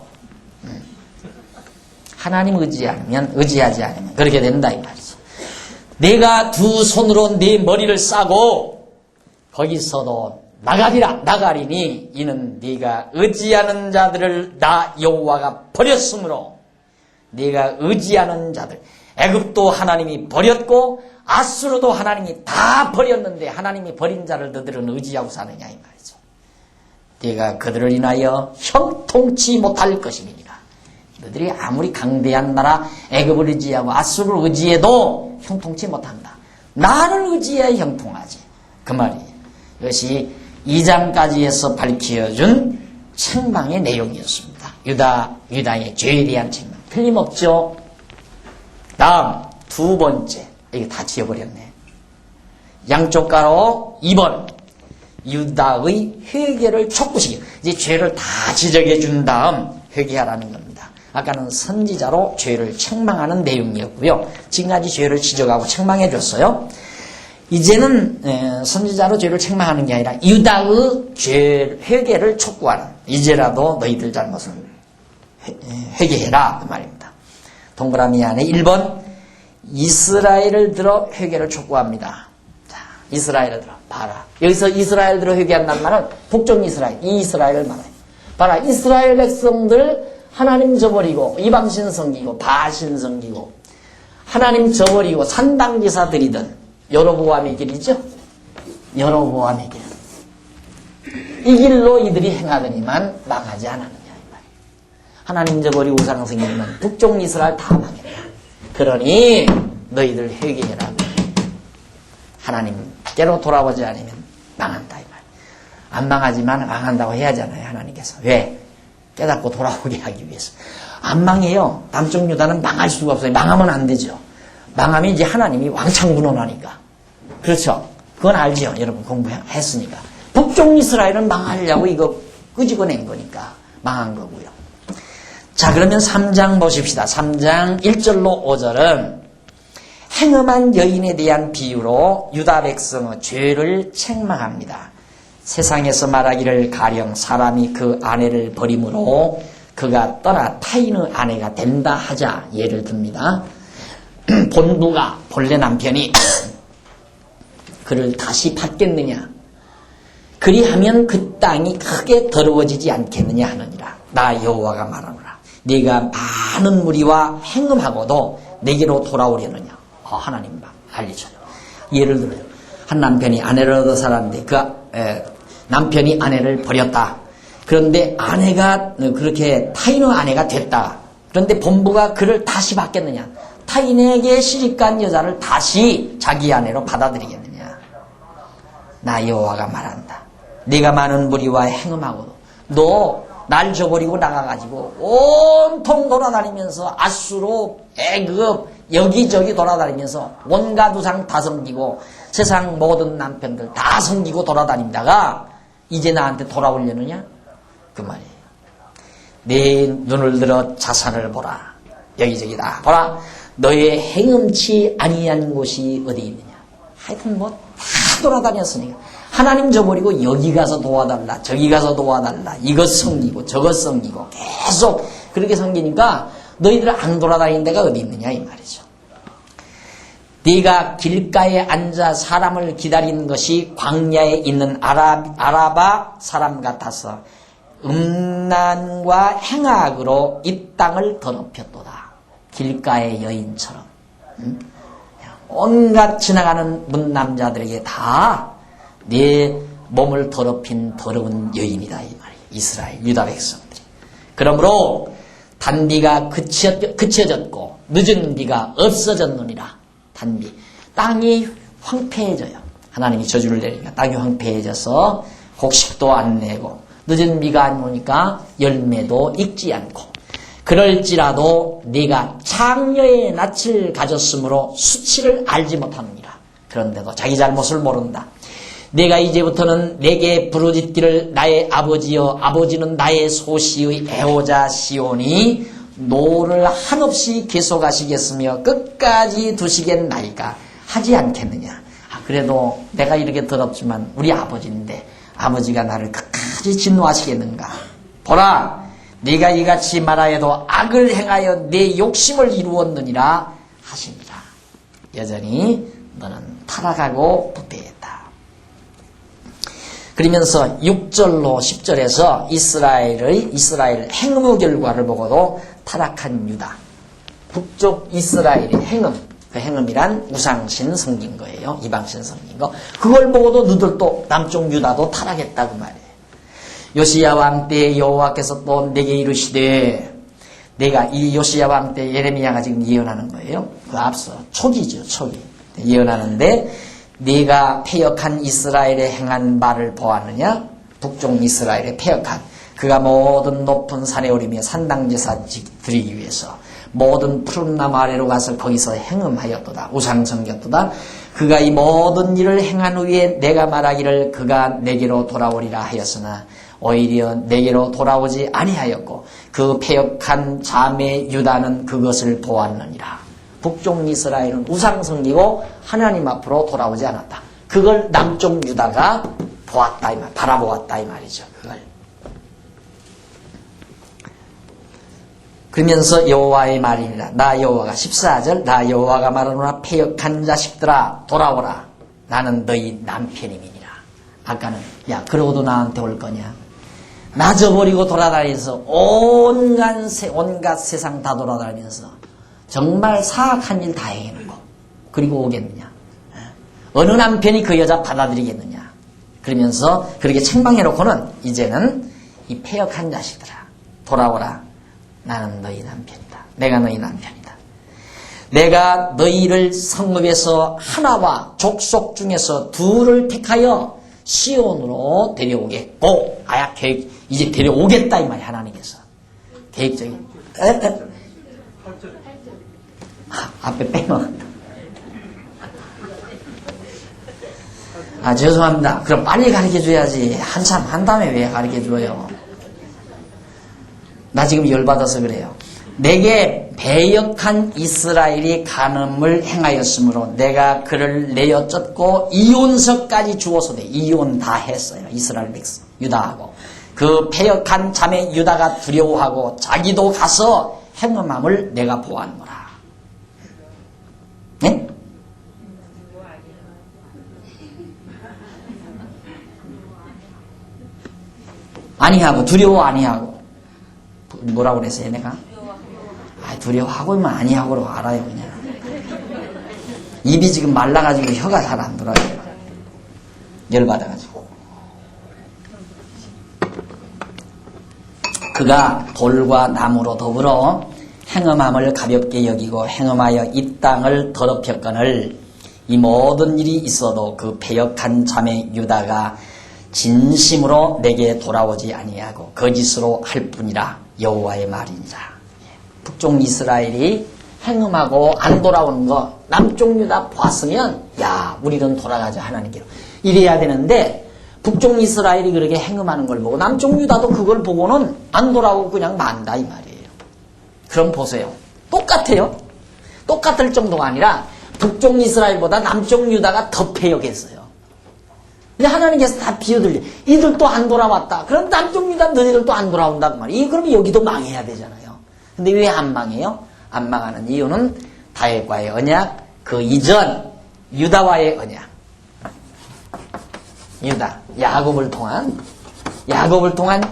하나님 의지하지 않으면 그렇게 된다 이 말이죠. 내가 두 손으로 네 머리를 싸고 거기서도 나가리니 이는 네가 의지하는 자들을 나 여호와가 버렸으므로 네가 의지하는 자들 애굽도 하나님이 버렸고 아수르도 하나님이 다 버렸는데 하나님이 버린 자를 너들은 의지하고 사느냐 이 말이죠. 네가 그들을 인하여 형통치 못할 것이니라. 너들이 아무리 강대한 나라 애굽을 의지하고 아수르를 의지해도 형통치 못한다. 나를 의지해야 형통하지. 그 말이에요. 이것이 2장까지 해서 밝혀준 책망의 내용이었습니다. 유다의 죄에 대한 책망. 틀림없죠. 다음 두 번째. 이게 다 지어버렸네. 양쪽 가로 2번. 유다의 회개를 촉구시켜. 이제 죄를 다 지적해 준 다음 회개하라는 겁니다. 아까는 선지자로 죄를 책망하는 내용이었고요. 지금까지 죄를 지적하고 책망해 줬어요. 이제는 선지자로 죄를 책망하는 게 아니라 유다의 회개를 촉구하는. 이제라도 너희들 잘못을 회개해라 그 말입니다. 동그라미 안에 1번 이스라엘을 들어 회개를 촉구합니다. 자, 이스라엘을 들어 봐라. 여기서 이스라엘 들어 회개한다는 말은 북쪽 이스라엘, 이 이스라엘을 말해요. 봐라, 이스라엘 백성들 하나님 저버리고 이방신 섬기고 바신 섬기고 하나님 저버리고 산당지사 드리던 여로보암의 길이죠. 여로보암의 길. 이 길로 이들이 행하더니만 망하지 않았느냐 이 말. 하나님 저버리고 우상 섬기면 북쪽 이스라엘 다 망했다. 그러니 너희들 회개해라. 하나님께로 돌아오지 않으면 망한다 이 말. 안 망하지만 망한다고 해야 하잖아요 하나님께서. 왜? 깨닫고 돌아오게 하기 위해서. 안 망해요. 남쪽 유다는 망할 수가 없어요. 망하면 안 되죠. 망하면 이제 하나님이 왕창 문헌하니까. 그렇죠? 그건 알죠. 여러분 공부했으니까. 북쪽 이스라엘은 망하려고 이거 끄집어낸 거니까 망한 거고요. 자, 그러면 3장 보십시다. 3장 1절로 5절은 행음한 여인에 대한 비유로 유다 백성의 죄를 책망합니다. 세상에서 말하기를 가령 사람이 그 아내를 버림으로 그가 떠나 타인의 아내가 된다 하자 예를 듭니다. 본부가 본래 남편이 그를 다시 받겠느냐? 그리하면 그 땅이 크게 더러워지지 않겠느냐 하느니라. 나 여호와가 말하노라. 네가 많은 무리와 행음하고도 내게로 돌아오려느냐. 하나님 알려줘요. 예를 들어요. 한 남편이 아내를 얻어 살았는데 남편이 아내를 버렸다. 그런데 아내가 그렇게 타인의 아내가 됐다. 그런데 본부가 그를 다시 받겠느냐. 타인에게 시집간 여자를 다시 자기 아내로 받아들이겠느냐. 나 여호와가 말한다. 네가 많은 무리와 행음하고도 너 날 저버리고 나가가지고 온통 돌아다니면서 아수르, 애굽 여기저기 돌아다니면서 온갖 우상 다 섬기고 세상 모든 남편들 다 섬기고 돌아다니다가 이제 나한테 돌아오려느냐? 그 말이에요. 내 눈을 들어 자산을 보라. 여기저기 다 보라. 너의 행음치 아니한 곳이 어디 있느냐. 하여튼 뭐 다 돌아다녔으니까 하나님 저버리고 여기 가서 도와달라, 저기 가서 도와달라, 이것 섬기고 저것 섬기고 계속 그렇게 섬기니까 너희들 안 돌아다니는 데가 어디 있느냐 이 말이죠. 네가 길가에 앉아 사람을 기다리는 것이 광야에 있는 아라바 사람 같아서 음란과 행악으로 이 땅을 더럽혔도다. 길가의 여인처럼. 온갖 지나가는 문남자들에게 다 네 몸을 더럽힌 더러운 여인이다 이 말이에요. 이스라엘 유다 백성들이. 그러므로 단비가 그쳐졌고 늦은 비가 없어졌느니라. 단비. 땅이 황폐해져요. 하나님이 저주를 내리니까 땅이 황폐해져서 곡식도 안 내고 늦은 비가 안 오니까 열매도 익지 않고 그럴지라도 네가 창녀의 낯을 가졌으므로 수치를 알지 못하느니라. 그런데도 자기 잘못을 모른다. 내가 이제부터는 내게 부르짖기를 나의 아버지여 아버지는 나의 소시의 애호자 시온이 노를 한없이 계속하시겠으며 끝까지 두시겠나이까 하지 않겠느냐. 그래도 내가 이렇게 더럽지만 우리 아버지인데 아버지가 나를 끝까지 진노하시겠는가. 보라 네가 이같이 말하여도 악을 행하여 내 욕심을 이루었느니라 하시니라. 여전히 너는 타락하고 부패했다. 그러면서 6절로 10절에서 이스라엘 행음의 결과를 보고도 타락한 유다. 북쪽 이스라엘의 행음. 그 행음이란 우상신 섬긴 거예요. 이방신 섬긴 거. 그걸 보고도 너들도 남쪽 유다도 타락했다고 말이에요. 요시야 왕 때 여호와께서 또 내게 이르시되 내가 이 요시야 왕 때 예레미야가 지금 예언하는 거예요. 그 앞서 초기죠. 초기. 예언하는데 네가 패역한 이스라엘에 행한 말을 보았느냐? 북쪽 이스라엘에 패역한 그가 모든 높은 산에 오르며 산당제사 드리기 위해서 모든 푸른 나무 아래로 가서 거기서 행음하였도다. 우상 섬겼도다. 그가 이 모든 일을 행한 후에 내가 말하기를 그가 내게로 돌아오리라 하였으나 오히려 내게로 돌아오지 아니하였고 그 패역한 자매 유다는 그것을 보았느니라. 북쪽 이스라엘은 우상 섬기고 하나님 앞으로 돌아오지 않았다. 그걸 남쪽 유다가 보았다 이 말, 바라보았다 이 말이죠. 그걸. 그러면서 여호와의 말이니라. 나 여호와가 14절 나 여호와가 말하노라 패역한 자식들아 돌아오라. 나는 너희 남편임이니라. 아까는 야 그러고도 나한테 올 거냐. 나 저버리고 돌아다니면서 온갖 세상 다 돌아다니면서 정말 사악한 일 다 해놓고 그리고 오겠느냐. 어느 남편이 그 여자 받아들이겠느냐. 그러면서 그렇게 책망해놓고는 이제는 이 패역한 자식들아 돌아오라. 나는 너희 남편이다. 내가 너희 남편이다. 내가 너희를 성읍에서 하나와 족속 중에서 둘을 택하여 시온으로 데려오겠고 계획 이제 데려오겠다 이 말이야. 하나님께서 계획적인 앞에 빼먹었다. 죄송합니다. 그럼 빨리 가르쳐줘야지. 한참 한 다음에 왜 가르쳐줘요? 나 지금 열받아서 그래요. 내게 배역한 이스라엘이 간음을 행하였으므로 내가 그를 내어 쫓고 이온석까지 주어서 이온 다 했어요. 이스라엘 백성 유다하고 그 배역한 자매 유다가 두려워하고 자기도 가서 행음함을 내가 보았노라. 네? 아니하고 두려워 아니하고 뭐라고 그랬어요 내가? 두려워하고만 아니하고로 알아요 그냥. 입이 지금 말라가지고 혀가 잘 안 돌아요. 열받아가지고. 그가 돌과 나무로 더불어 행음함을 가볍게 여기고 행음하여 이 땅을 더럽혔거늘 이 모든 일이 있어도 그 패역한 자매 유다가 진심으로 내게 돌아오지 아니하고 거짓으로 할 뿐이라 여호와의 말이니라. 북쪽 이스라엘이 행음하고 안 돌아오는 거 남쪽 유다 봤으면 야 우리는 돌아가자 하나님께로 이래야 되는데 북쪽 이스라엘이 그렇게 행음하는 걸 보고 남쪽 유다도 그걸 보고는 안 돌아오고 그냥 만다 이 말이에요. 그럼 보세요. 똑같아요. 똑같을 정도가 아니라 북쪽 이스라엘보다 남쪽 유다가 더 패역했어요. 근데 하나님께서 다 비워들려. 이들도 안 돌아왔다. 그럼 남쪽 유다 너희들도 안 돌아온다 그 말이에요. 그러면 여기도 망해야 되잖아요. 근데 왜 안 망해요? 안 망하는 이유는 다윗과의 언약, 그 이전 유다와의 언약. 유다, 야곱을 통한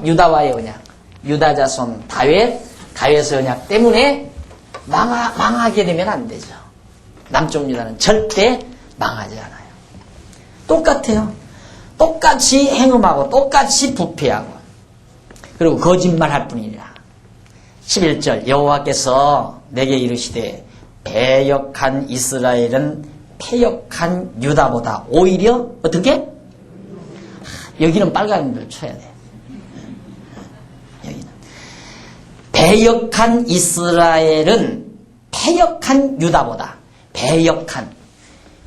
유다와의 언약. 유다 자손 다윗의 언약 때문에 망하게 되면 안 되죠. 남쪽 유다는 절대 망하지 않아요. 똑같아요. 똑같이 행음하고 똑같이 부패하고 그리고 거짓말할 뿐이니라. 11절 여호와께서 내게 이르시되 패역한 이스라엘은 패역한 유다보다 오히려 어떻게? 여기는 빨간 걸 쳐야 돼. 여기는 패역한 이스라엘은 패역한 유다보다 패역한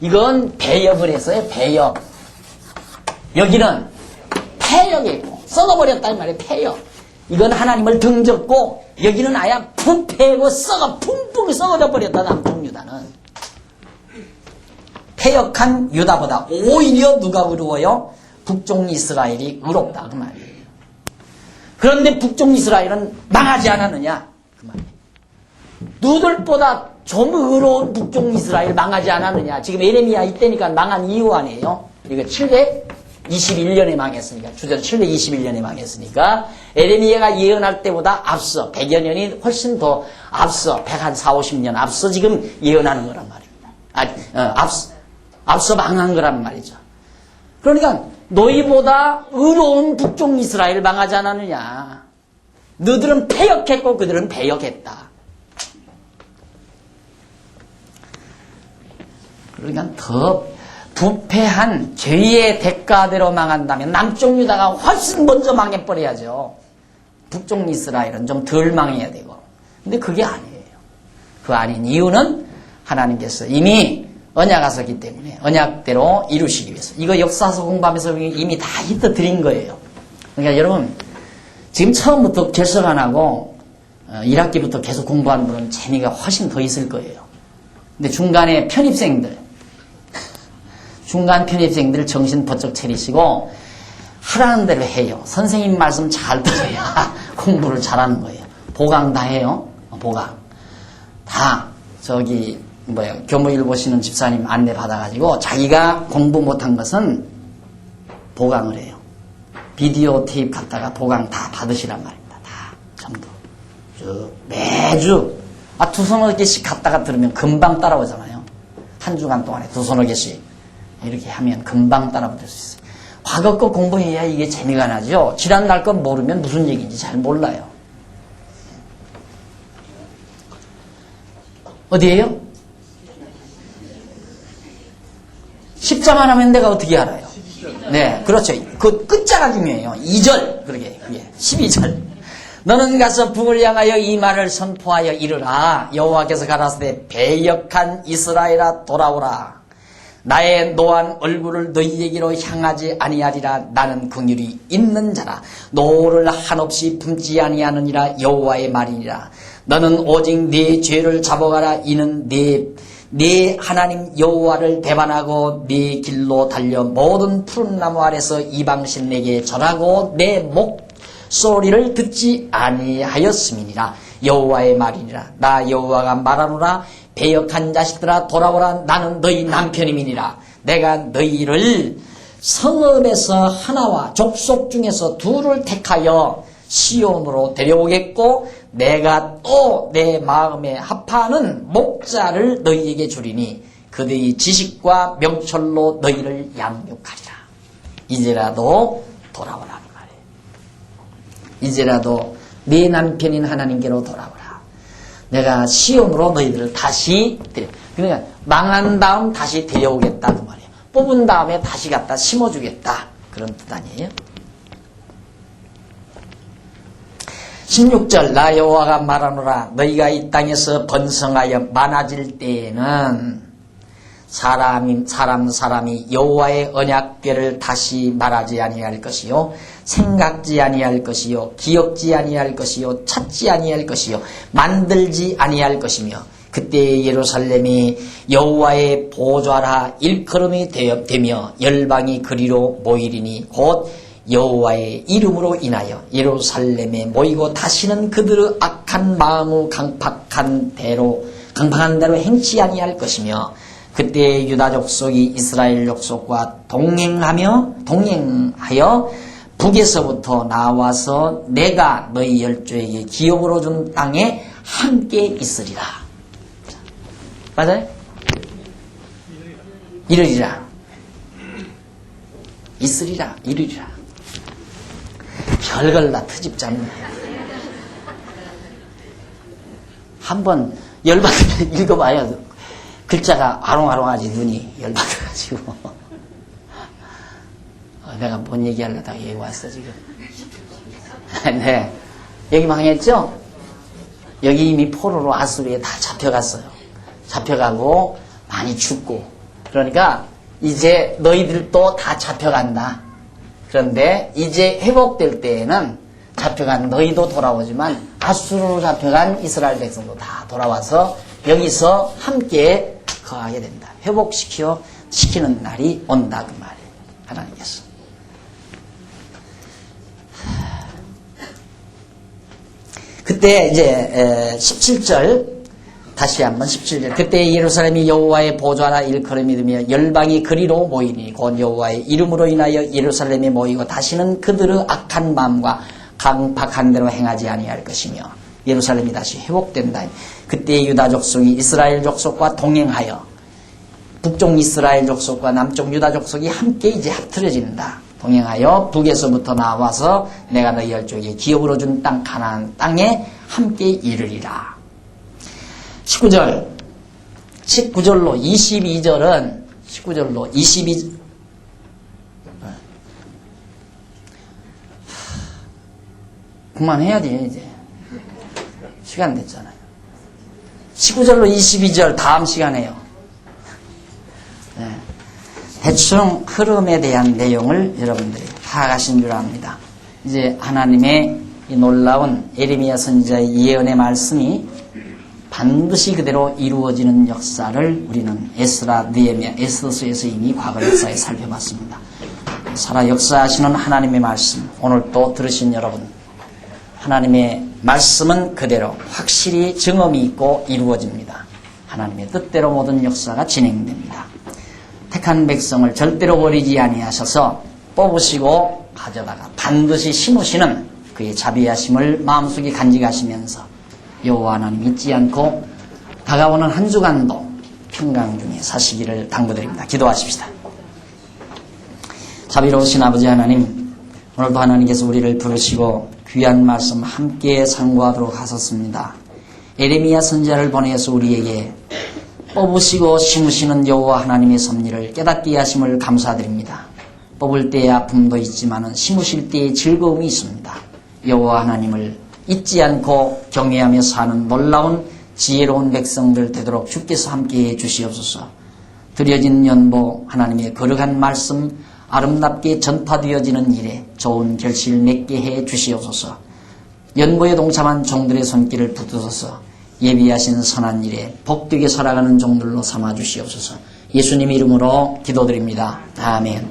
이건 배역을 했어요. 배역. 여기는 패역이고 썩어버렸단 말이에요. 패역. 이건 하나님을 등졌고 여기는 아예 부패고 붕붕 썩어져 버렸다. 남쪽 유다는 패역한 유다보다 오히려 누가 의로워요? 북쪽 이스라엘이 의롭다 그 말이에요. 그런데 북쪽 이스라엘은 망하지 않았느냐 그 말이에요. 누들보다 좀 의로운 북쪽 이스라엘 망하지 않았느냐. 지금 에레미야 이때니까 망한 이유 아니에요. 이거 721년에 망했으니까 주전 721년에 망했으니까 에레미야가 예언할 때보다 앞서 100여 년이 훨씬 더 앞서 140, 50년 앞서 지금 예언하는 거란 말입니다. 앞서 망한 거란 말이죠. 그러니까 너희보다 의로운 북쪽 이스라엘 망하지 않았느냐. 너희들은 패역했고 그들은 배역했다. 그러니까 더 부패한 죄의 대가대로 망한다면 남쪽 유다가 훨씬 먼저 망해버려야죠. 북쪽 이스라엘은 좀 덜 망해야 되고. 근데 그게 아니에요. 그 아닌 이유는 하나님께서 이미 언약하셨기 때문에 언약대로 이루시기 위해서. 이거 역사서 공부하면서 이미 다 힌트 거예요. 그러니까 여러분 지금 처음부터 결석 안 하고 1학기부터 계속 공부하는 분은 재미가 훨씬 더 있을 거예요. 근데 중간에 중간 편입생들 정신 번쩍 차리시고 하라는 대로 해요. 선생님 말씀 잘 들어야 공부를 잘하는 거예요. 보강 다 해요. 보강 다 교무일 보시는 집사님 안내 받아가지고 자기가 공부 못한 것은 보강을 해요. 비디오 테이프 갖다가 보강 다 받으시란 말입니다. 다 전부 매주 2-3 개씩 갖다가 들으면 금방 따라오잖아요. 한 주간 동안에 2-3 개씩 이렇게 하면 금방 따라붙을 수 있어요. 과거 거 공부해야 이게 재미가 나죠. 지난날 거 모르면 무슨 얘기인지 잘 몰라요. 어디에요? 10자만 하면 내가 어떻게 알아요? 네, 그렇죠. 그 끝자가 중요해요. 2절, 그러게, 12절. 너는 가서 북을 향하여 이 말을 선포하여 이르라. 여호와께서 가라사대 배역한 이스라엘아 돌아오라. 나의 노한 얼굴을 너희에게로 향하지 아니하리라. 나는 긍휼이 있는 자라. 노를 한없이 품지 아니하느니라. 여호와의 말이니라. 너는 오직 네 죄를 잡아가라. 이는 네 하나님 여호와를 배반하고 네 길로 달려 모든 푸른 나무 아래서 이방신에게 절하고 내 목소리를 듣지 아니하였음이니라. 여호와의 말이니라. 나 여호와가 말하노라. 배역한 자식들아 돌아오라. 나는 너희 남편임이니라. 내가 너희를 성읍에서 하나와 족속 중에서 둘을 택하여 시온으로 데려오겠고 내가 또 내 마음에 합하는 목자를 너희에게 주리니 그들의 지식과 명철로 너희를 양육하리라. 이제라도 돌아오라 그 말이에요. 이제라도 네 남편인 하나님께로 돌아오라. 내가 시온으로 너희들을 다시 그러니까 망한 다음 다시 데려오겠다 그 말이에요. 뽑은 다음에 다시 갖다 심어주겠다 그런 뜻 아니에요. 16절 나 여호와가 말하노라 너희가 이 땅에서 번성하여 많아질 때에는 사람이 여호와의 언약궤를 다시 말하지 아니할 것이요 생각지 아니할 것이요 기억지 아니할 것이요 찾지 아니할 것이요 만들지 아니할 것이며 그때 예루살렘이 여호와의 보좌라 일컬음이 되며 열방이 그리로 모이리니 곧 여호와의 이름으로 인하여 예루살렘에 모이고 다시는 그들의 악한 마음의 강팍한 대로 행치 아니할 것이며 그때 유다 족속이 이스라엘 족속과 동행하여 북에서부터 나와서 내가 너희 열조에게 기업으로 준 땅에 함께 있으리라. 맞아요? 이르리라. 있으리라. 이르리라. 별걸 다 트집 잡네. 한번 열받으면 읽어봐요. 글자가 아롱아롱하지 눈이 열받아가지고. 내가 뭔 얘기하려다가 여기 왔어 지금. 네. 여기 망했죠? 여기 이미 포로로 아수르에 다 잡혀갔어요. 잡혀가고 많이 죽고. 그러니까 이제 너희들도 다 잡혀간다. 그런데 이제 회복될 때에는 잡혀간 너희도 돌아오지만 아수르로 잡혀간 이스라엘 백성도 다 돌아와서 여기서 함께 거하게 된다. 회복시키는 날이 온다 그 말이에요. 하나님께서. 그때 이제 17절 다시 한번 17절 그때 예루살렘이 여호와의 보좌라 일컬음이 되며 열방이 그리로 모이니 곧 여호와의 이름으로 인하여 예루살렘에 모이고 다시는 그들의 악한 마음과 강팍한 대로 행하지 아니할 것이며 예루살렘이 다시 회복된다. 그때 유다 족속이 이스라엘 족속과 동행하여 북쪽 이스라엘 족속과 남쪽 유다 족속이 함께 이제 합틀어진다. 동행하여 북에서부터 나와서 내가 너희 열조에게 기업으로 준 땅 가나안 땅에 함께 이르리라. 19절로 22절은 19절로 22절 그만해야지 이제 시간 됐잖아요. 19절로 22절 다음 시간에요. 네. 대충 흐름에 대한 내용을 여러분들이 파악하신 줄 압니다. 이제 하나님의 이 놀라운 예레미야 선지자의 예언의 말씀이 반드시 그대로 이루어지는 역사를 우리는 에스라, 느헤미야, 에스더서에서 이미 과거 역사에 살펴봤습니다. 살아 역사하시는 하나님의 말씀, 오늘 또 들으신 여러분, 하나님의 말씀은 그대로 확실히 증언이 있고 이루어집니다. 하나님의 뜻대로 모든 역사가 진행됩니다. 택한 백성을 절대로 버리지 아니하셔서 뽑으시고 가져다가 반드시 심으시는 그의 자비하심을 마음속에 간직하시면서 여호와 하나님 잊지 않고 다가오는 한 주간도 평강 중에 사시기를 당부드립니다. 기도하십시다. 자비로우신 아버지 하나님, 오늘도 하나님께서 우리를 부르시고 귀한 말씀 함께 상고하도록 하셨습니다. 예레미야 선지자를 보내서 우리에게 뽑으시고 심으시는 여호와 하나님의 섭리를 깨닫게 하심을 감사드립니다. 뽑을 때의 아픔도 있지만 심으실 때의 즐거움이 있습니다. 여호와 하나님을 잊지 않고 경외하며 사는 놀라운 지혜로운 백성들 되도록 주께서 함께해 주시옵소서. 드려진 연보 하나님의 거룩한 말씀 아름답게 전파되어지는 일에 좋은 결실 맺게 해 주시옵소서. 연보에 동참한 종들의 손길을 붙드셔서 예비하신 선한 일에 복되게 살아가는 종들로 삼아 주시옵소서. 예수님 이름으로 기도드립니다. 아멘.